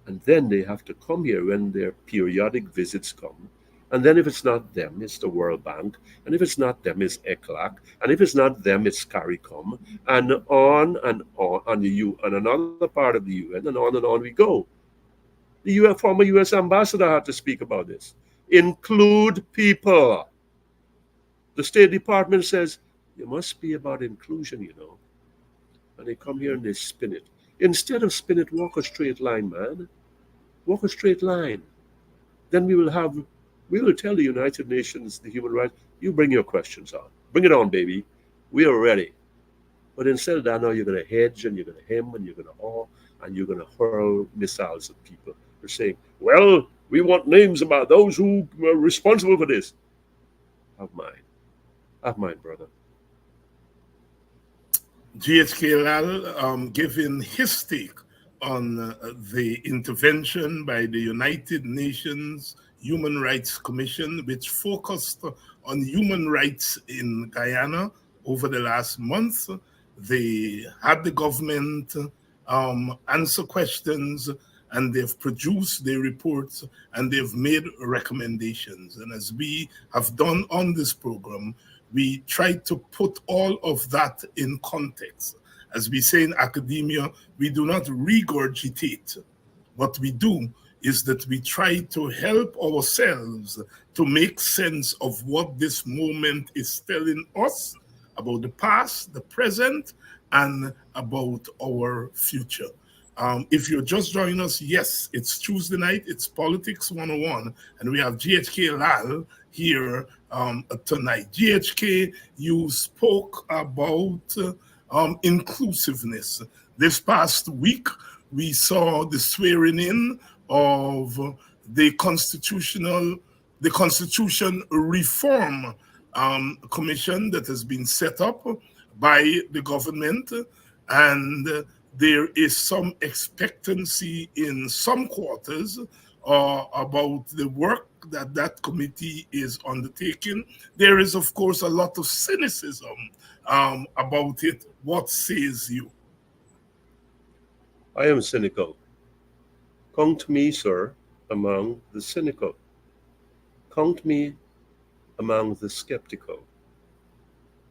And then they have to come here when their periodic visits come. And then if it's not them, it's the World Bank. And if it's not them, it's ECLAC. And if it's not them, it's CARICOM. And on and another part of the UN, and on we go. The former US ambassador had to speak about this. Include people. The State Department says, it must be about inclusion, you know. And they come here and they spin it. Instead of spin it, walk a straight line, man. Walk a straight line. Then we will tell the United Nations, the human rights, you bring your questions on. Bring it on, baby. We are ready. But instead of that, now you're going to hedge and you're going to hem and you're going to haw and you're going to hurl missiles at people. They're saying, well, we want names about those who were responsible for this. Have mine, brother. GHK Lall giving his take on the intervention by the United Nations Human Rights Commission, which focused on human rights in Guyana over the last month. They had the government answer questions, and they've produced their reports, and they've made recommendations. And as we have done on this program, we try to put all of that in context. As we say in academia, we do not regurgitate. What we do is that we try to help ourselves to make sense of what this moment is telling us about the past, the present, and about our future. If you're just joining us, yes, it's Tuesday night, it's Politics 101, and we have GHK Lall here tonight. GHK, you spoke about inclusiveness. This past week, we saw the swearing in of the the Constitution Reform Commission that has been set up by the government, and there is some expectancy in some quarters about the work that that committee is undertaking. There is, of course, a lot of cynicism about it. What says you? I am cynical. Count me, sir, among the cynical. Count me among the skeptical.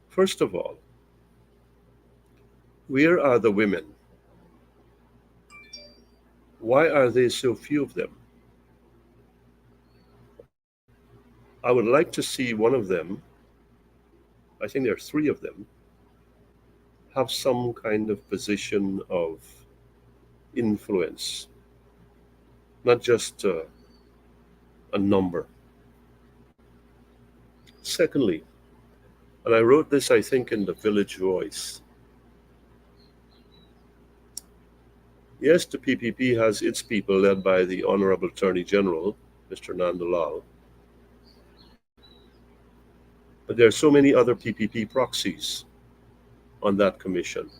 First of all, where are the women? Why are there so few of them? I would like to see one of them, I think there are three of them, have some kind of position of influence, not just a number. Secondly, and I wrote this, I think, in the Village Voice. Yes, the PPP has its people led by the Honorable Attorney General, Mr. Lall, but there are so many other PPP proxies on that commission.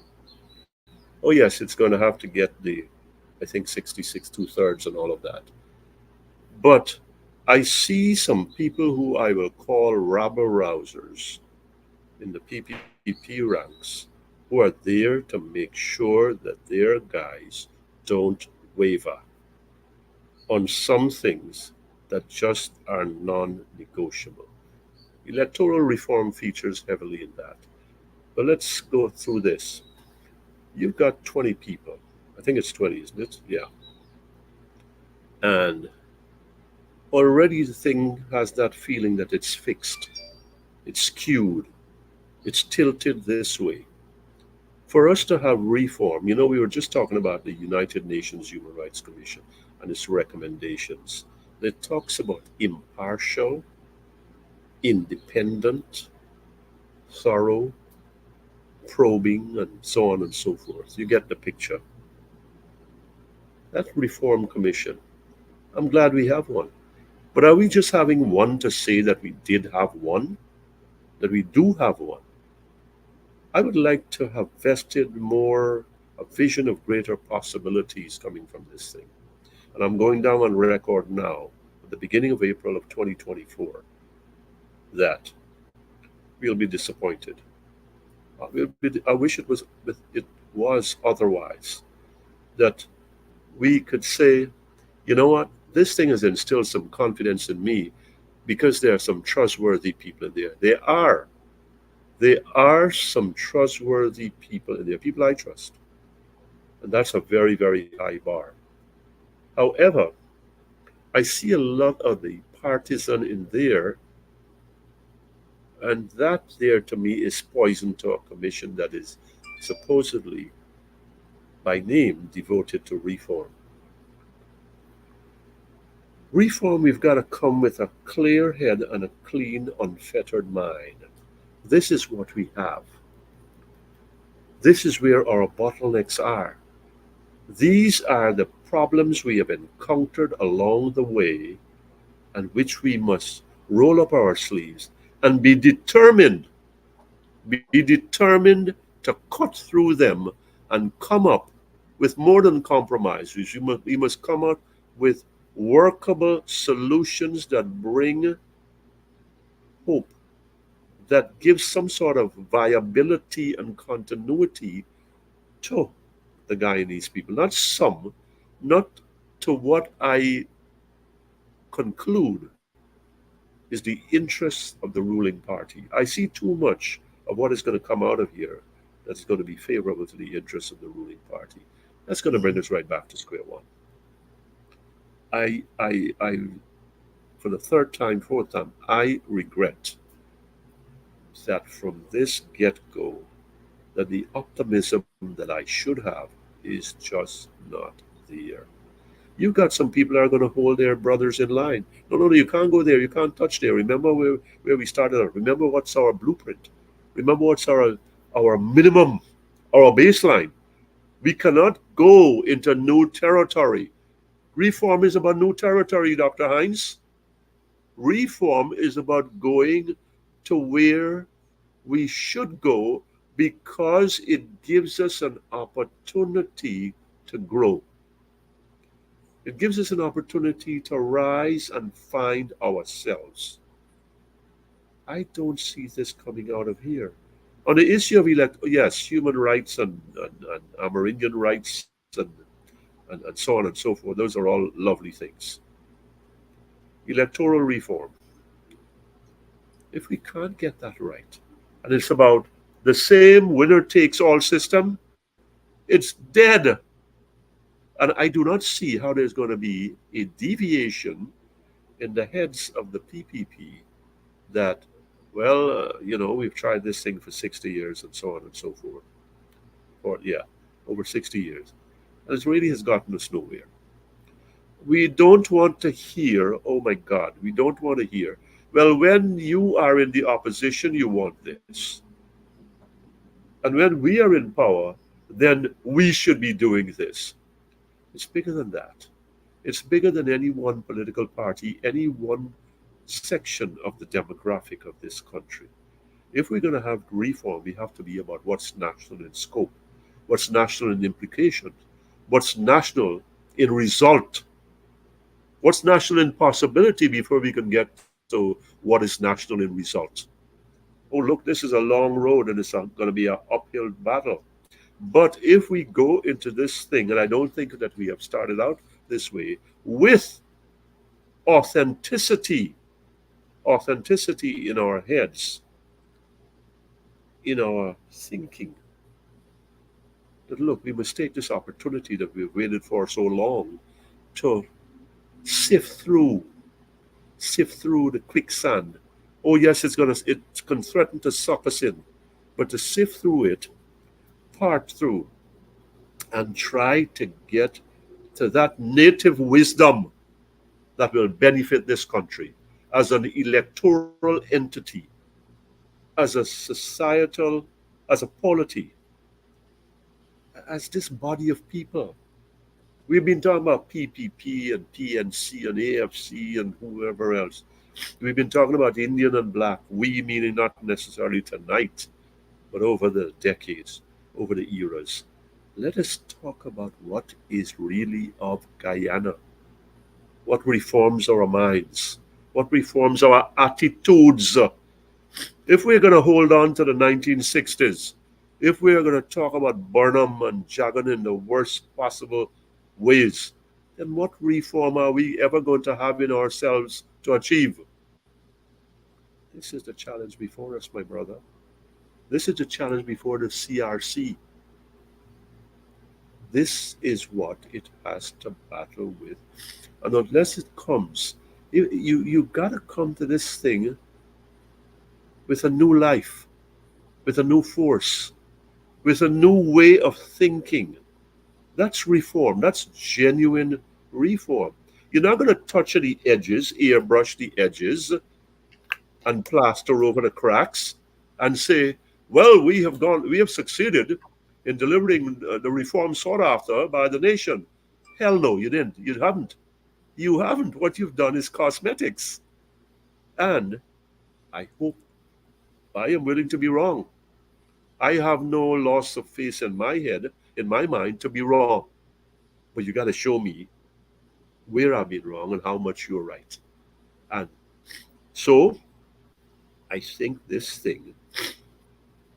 Oh yes, it's going to have to get the, I think, 66 2/3 and all of that. But I see some people who I will call rabble-rousers in the PPP ranks who are there to make sure that their guys don't waver on some things that just are non-negotiable. Electoral reform features heavily in that. But let's go through this. You've got 20 people. I think it's 20, isn't it? Yeah. And already the thing has that feeling that it's fixed, it's skewed, it's tilted this way. For us to have reform, you know, we were just talking about the United Nations Human Rights Commission and its recommendations. It talks about impartial, independent, thorough, probing, and so on and so forth. You get the picture. That Reform Commission, I'm glad we have one. But are we just having one to say that we did have one? That we do have one? I would like to have vested more a vision of greater possibilities coming from this thing. And I'm going down on record now, at the beginning of April of 2024, that we'll be disappointed. I wish it was otherwise. That we could say, you know what, this thing has instilled some confidence in me because there are some trustworthy people in there. There are some trustworthy people in there, people I trust. And that's a very, very high bar. However, I see a lot of the partisan in there, and that there to me is poison to a commission that is supposedly, by name, devoted to reform. Reform, we've got to come with a clear head and a clean, unfettered mind. This is what we have. This is where our bottlenecks are. These are the problems we have encountered along the way, and which we must roll up our sleeves and be determined to cut through them and come up with more than compromises. We must come up with workable solutions that bring hope, that gives some sort of viability and continuity to the Guyanese people. Not to what I conclude is the interest of the ruling party. I see too much of what is going to come out of here that's going to be favorable to the interests of the ruling party. That's going to bring us right back to square one. I for the third time, fourth time, I regret that from this get-go, that the optimism that I should have is just not there. You've got some people that are going to hold their brothers in line. No, you can't go there. You can't touch there. Remember where we started out. Remember what's our blueprint. Remember what's our minimum our baseline. We cannot go into new territory. Reform is about new territory, Dr. Hines. Reform is about going to where we should go because it gives us an opportunity to grow. It gives us an opportunity to rise and find ourselves. I don't see this coming out of here. On the issue of yes, human rights and Amerindian rights and so on and so forth, those are all lovely things. Electoral reform, if we can't get that right, and it's about the same winner takes all system, it's dead. And I do not see how there's going to be a deviation in the heads of the PPP that, well, we've tried this thing for 60 years and so on and so forth. Or, yeah, over 60 years. And it really has gotten us nowhere. We don't want to hear, oh my God, we don't want to hear, well, when you are in the opposition, you want this. And when we are in power, then we should be doing this. It's bigger than that. It's bigger than any one political party, any one section of the demographic of this country. If we're going to have reform, we have to be about what's national in scope, what's national in implication, what's national in result, what's national in possibility before we can get to what is national in result. Oh, look, this is a long road and it's going to be an uphill battle. But if we go into this thing, and I don't think that we have started out this way, with authenticity in our heads, in our thinking, that look, we must take this opportunity that we've waited for so long to sift through the quicksand. Oh yes, it can threaten to suck us in, but to sift through it, part through, and try to get to that native wisdom that will benefit this country as an electoral entity, as a societal, as a polity, as this body of people. We've been talking about PPP and PNC and AFC and whoever else. We've been talking about Indian and Black, we meaning not necessarily tonight, but over the decades, over the eras. Let us talk about what is really of Guyana, what reforms our minds, what reforms our attitudes. If we're going to hold on to the 1960s, if we're going to talk about Burnham and Jagan in the worst possible ways, then what reform are we ever going to have in ourselves to achieve? This is the challenge before us, my brother. This is the challenge before the CRC. This is what it has to battle with. And unless it comes, you got to come to this thing with a new life, with a new force, with a new way of thinking. That's reform. That's genuine reform. You're not going to touch the edges, airbrush the edges, and plaster over the cracks and say, well, we have succeeded in delivering the reform sought after by the nation. Hell no, you didn't. You haven't. You haven't. What you've done is cosmetics. And I hope I am willing to be wrong. I have no loss of faith in my head, in my mind, to be wrong. But you got to show me where I've been wrong and how much you're right. And so I think this thing,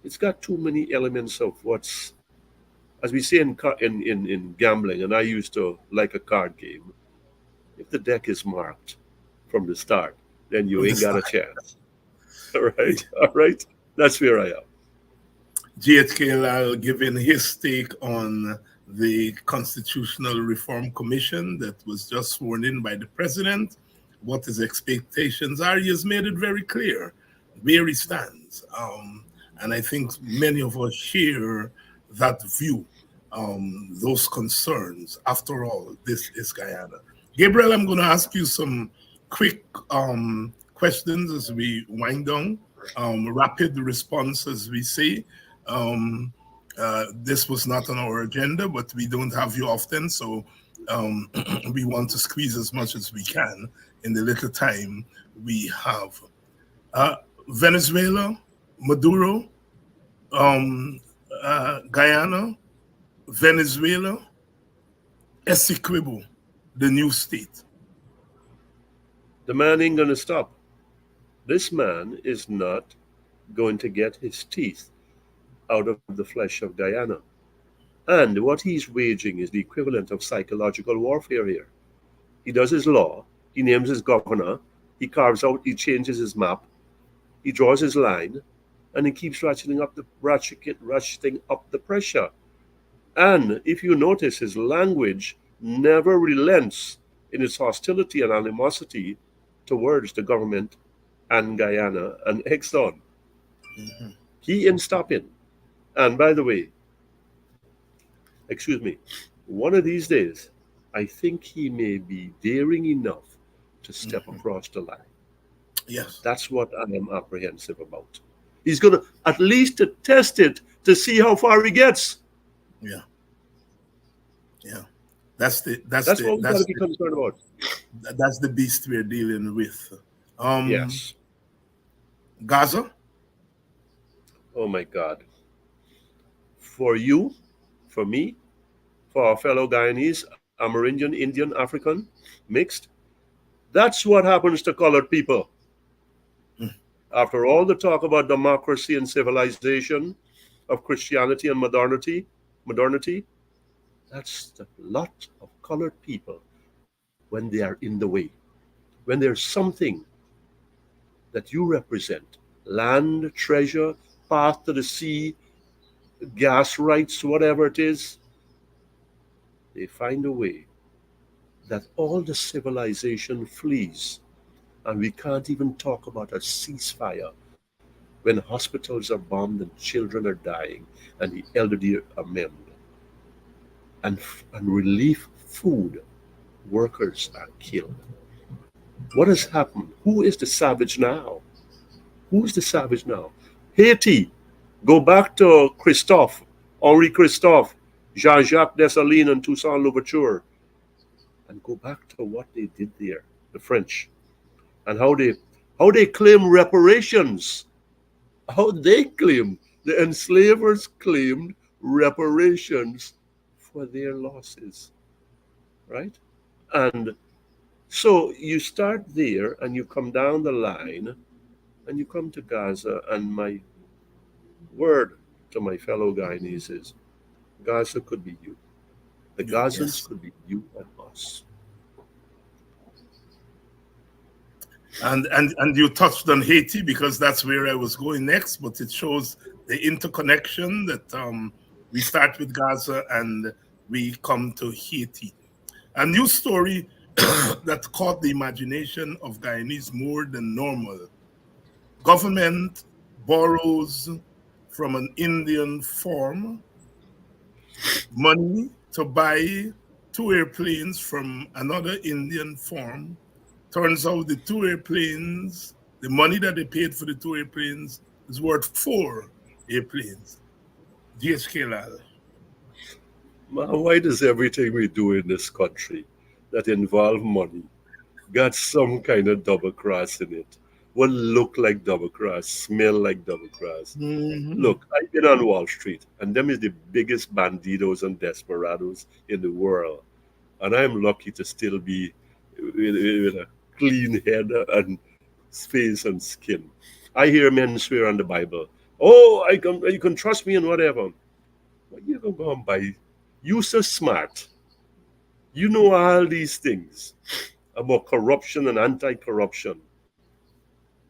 it's got too many elements of what's, as we say in gambling, and I used to like a card game, if the deck is marked from the start, then you ain't got a chance. All right. That's where I am. GHK Lall giving his take on the Constitutional Reform Commission that was just sworn in by the president, what his expectations are. He has made it very clear where he stands. And I think many of us share that view, those concerns. After all, this is Guyana. Gabriel, I'm going to ask you some quick questions as we wind down, rapid response, as we say. This was not on our agenda, but we don't have you often, so we want to squeeze as much as we can in the little time we have. Venezuela, Maduro, Guyana, Venezuela, Essequibo, the new state. The man ain't going to stop. This man is not going to get his teeth out of the flesh of Guyana. And what he's waging is the equivalent of psychological warfare here. He does his law, he names his governor, he carves out, he changes his map, he draws his line, and he keeps ratcheting up the pressure. And if you notice, his language never relents in its hostility and animosity towards the government and Guyana and Exxon. Mm-hmm. He ain't stopping. And by the way, excuse me, one of these days, I think he may be daring enough to step across the line. Yes. That's what I am apprehensive about. He's going to at least to test it to see how far he gets. Yeah. Yeah. That's what we got to be concerned about. That's the beast we're dealing with. Yes. Gaza? Oh my God. For you, for me, for our fellow Guyanese, Amerindian, Indian, African, mixed, that's what happens to colored people. After all the talk about democracy and civilization, of Christianity and modernity, that's a lot of colored people when they are in the way. When there's something that you represent, land, treasure, path to the sea, gas rights, whatever it is, they find a way that all the civilization flees. And we can't even talk about a ceasefire when hospitals are bombed and children are dying and the elderly are maimed. And relief food workers are killed. What has happened? Who is the savage now? Who's the savage now? Haiti. Go back to Henri Christophe, Jean-Jacques Dessalines, and Toussaint Louverture, and go back to what they did there, the French, and how they claim reparations. How they claim, the enslavers claimed reparations for their losses, right? And so you start there and you come down the line and you come to Gaza, and my word to my fellow Guyanese is Gaza could be you. The Gazans could be you and us. And you touched on Haiti because that's where I was going next, but it shows the interconnection that we start with Gaza and we come to Haiti. A new story that caught the imagination of Guyanese more than normal. Government borrows from an Indian firm money to buy 2 airplanes from another Indian firm. Turns out the 2 airplanes, the money that they paid for the 2 airplanes is worth 4 airplanes. GHK Lall. Why does everything we do in this country that involve money got some kind of double cross in it? What look like double cross, smell like double cross. Look, I've been on Wall Street, and them is the biggest bandidos and desperados in the world. And I'm lucky to still be with a clean head and face and skin. I hear men swear on the Bible, oh, you can trust me and whatever. What you gonna go and buy? You so smart. You know all these things about corruption and anti-corruption.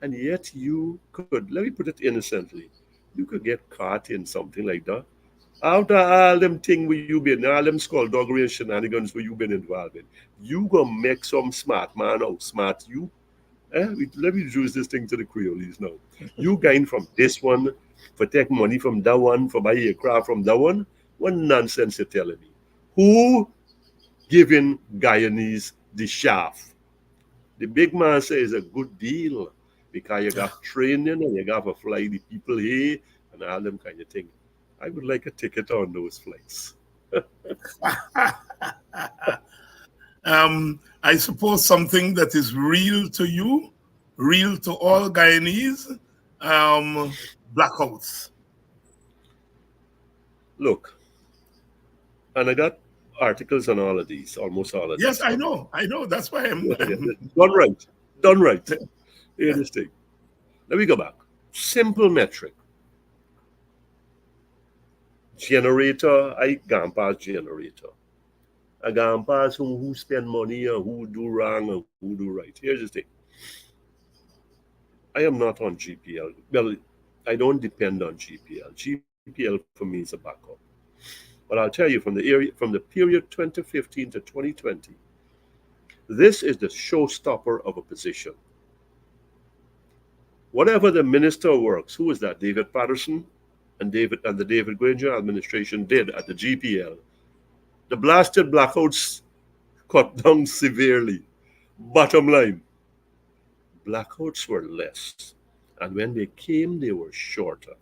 And yet you could, let me put it innocently, you could get caught in something like that. After all them things where you been, all them skullduggery and shenanigans where you been involved in, you gonna make some smart man outsmart you. Let me use this thing to the Creoles now. You gain from this one, for take money from that one, for buy aircraft from that one. What nonsense you're telling me? Who giving Guyanese the shaft? The big man says a good deal because you got training and you got to fly the people here and all them kind of thing. I would like a ticket on those flights. I suppose something that is real to you, real to all Guyanese, blackouts. Look, and I got articles on all of these, almost all of Yes, these coming. I know. That's why I'm Done right. Done right. Hear yeah. this thing. Let me go back. Simple metric. Generator, I Gampas generator. I Gampas who spend money and who do wrong and who do right. Here's the thing. I am not on GPL. Well, I don't depend on GPL. GPL for me is a backup. But I'll tell you from the period 2015 to 2020, this is the showstopper of a position. Whatever the minister of works, who is that? David Patterson and the David Granger administration did at the GPL. The blasted blackouts cut down severely. Bottom line, blackouts were less. And when they came, they were shorter.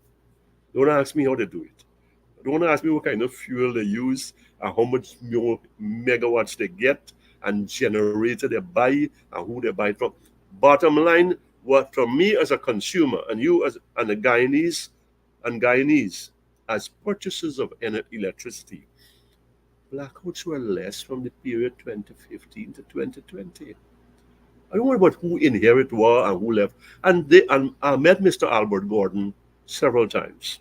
Don't ask me how they do it. Don't ask me what kind of fuel they use and how much more megawatts they get and generator they buy and who they buy it from. Bottom line, what from me as a consumer and you as and the Guyanese as purchasers of electricity, blackouts were less from the period 2015 to 2020. I don't worry about who inherited what and who left. And I met Mr. Albert Gordon several times,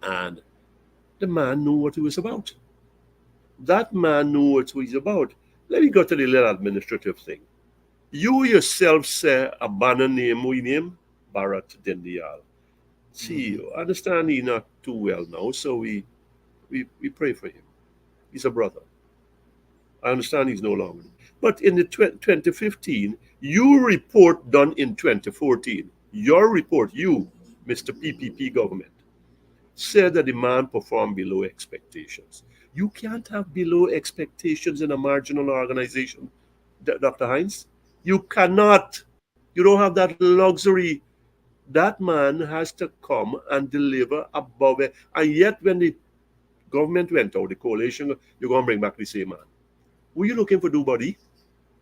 and the man knew what he was about. That man knew what he was about. Let me go to the little administrative thing. You yourself say a banner name, we name Bharat Dindyal. See, Mhm. I understand he's not too well now, so we pray for him. He's a brother. I understand he's no longer. But in the 2015, your report done in 2014, your report, you, Mr. PPP government, said that demand performed below expectations. You can't have below expectations in a marginal organization, Dr. Hines. You cannot. You don't have that luxury. That man has to come and deliver above it. And yet, when the government went out, the coalition, you're going to bring back the same man. Who are you looking for, do, buddy?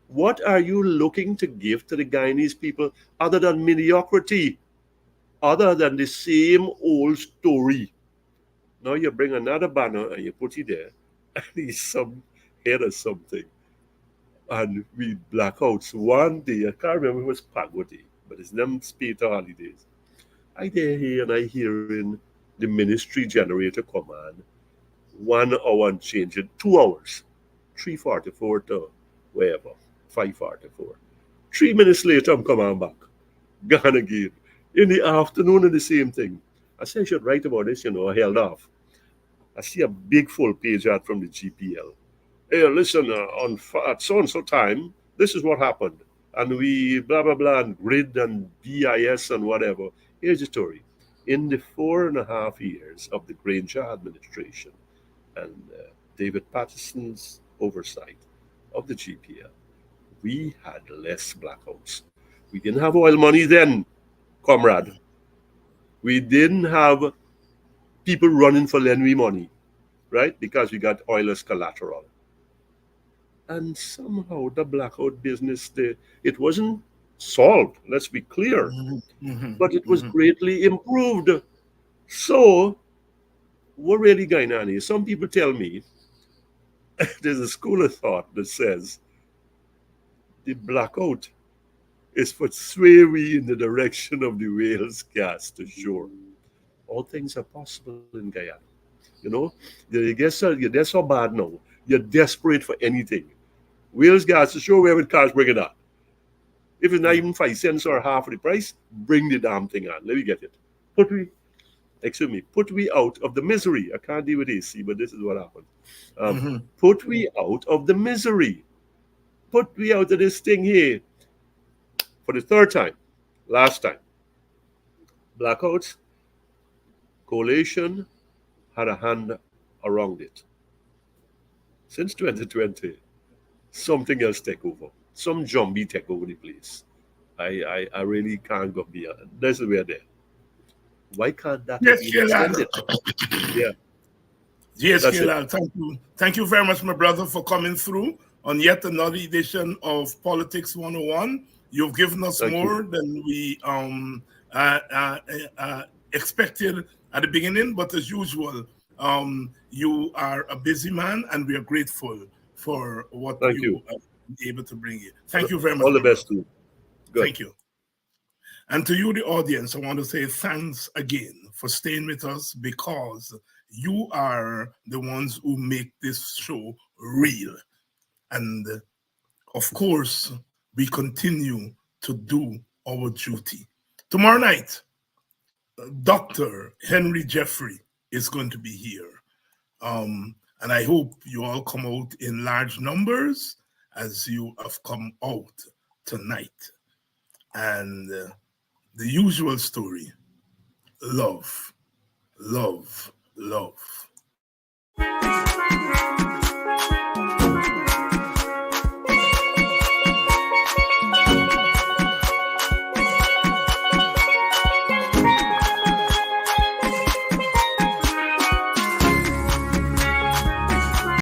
What are you looking to give to the Guyanese people other than mediocrity, other than the same old story? Now you bring another banner and you put it there, and he's some head or something, and we blackouts one day. I can't remember it was Pago Day, but it's them Spita holidays. I there here and I hearing the ministry generator command 1 hour and change it 2 hours, 3:44 to wherever 5:44. 3 minutes later, I'm coming back, gone again. In the afternoon, and the same thing. I said I should write about this, I held off. I see a big full page ad from the GPL. Hey, listen, at so and so time, this is what happened. And we blah, blah, blah, and grid and BIS and whatever. Here's the story. In the 4.5 years of the Granger administration and David Patterson's oversight of the GPL, we had less blackouts. We didn't have oil money then, comrade. We didn't have people running for lend me money, right? Because we got oil as collateral. And somehow the blackout business, it wasn't solved, let's be clear, Mhm. Mhm. but it was Mhm. greatly improved. So, what really going on here? Some people tell me there's a school of thought that says the blackout is for sway we in the direction of the whale's gas to shore. All things are possible in Guyana. You know, you're there so bad now. You're desperate for anything. Whales gas to shore, wherever cars bring it on. If it's not Yeah. even 5 cents or half of the price, bring the damn thing on. Let me get it. Put we, put we out of the misery. I can't deal with AC, but this is what happened. Um, Mhm. put we out of the misery. Put we out of this thing here for the third time. Last time. Blackouts, coalition had a hand around it. Since 2020, something else take over. Some zombie take over the place. I really can't go beyond. This is where there. Why can't that have been GHK Lall. extended? Yeah, GHK that's it. Lall, thank you. Thank you very much, my brother, for coming through on yet another edition of Politics 101. You've given us Thank more you. than we expected at the beginning, but as usual, you are a busy man, and we are grateful for what Thank you you. have been able to bring in. Thank you very much, All the my brother. best to you. Good. Thank you. And to you, the audience, I want to say thanks again for staying with us, because you are the ones who make this show real. And of course, we continue to do our duty. Tomorrow night, Dr. Henry Jeffrey is going to be here. And I hope you all come out in large numbers as you have come out tonight. And the usual story: love, love, love.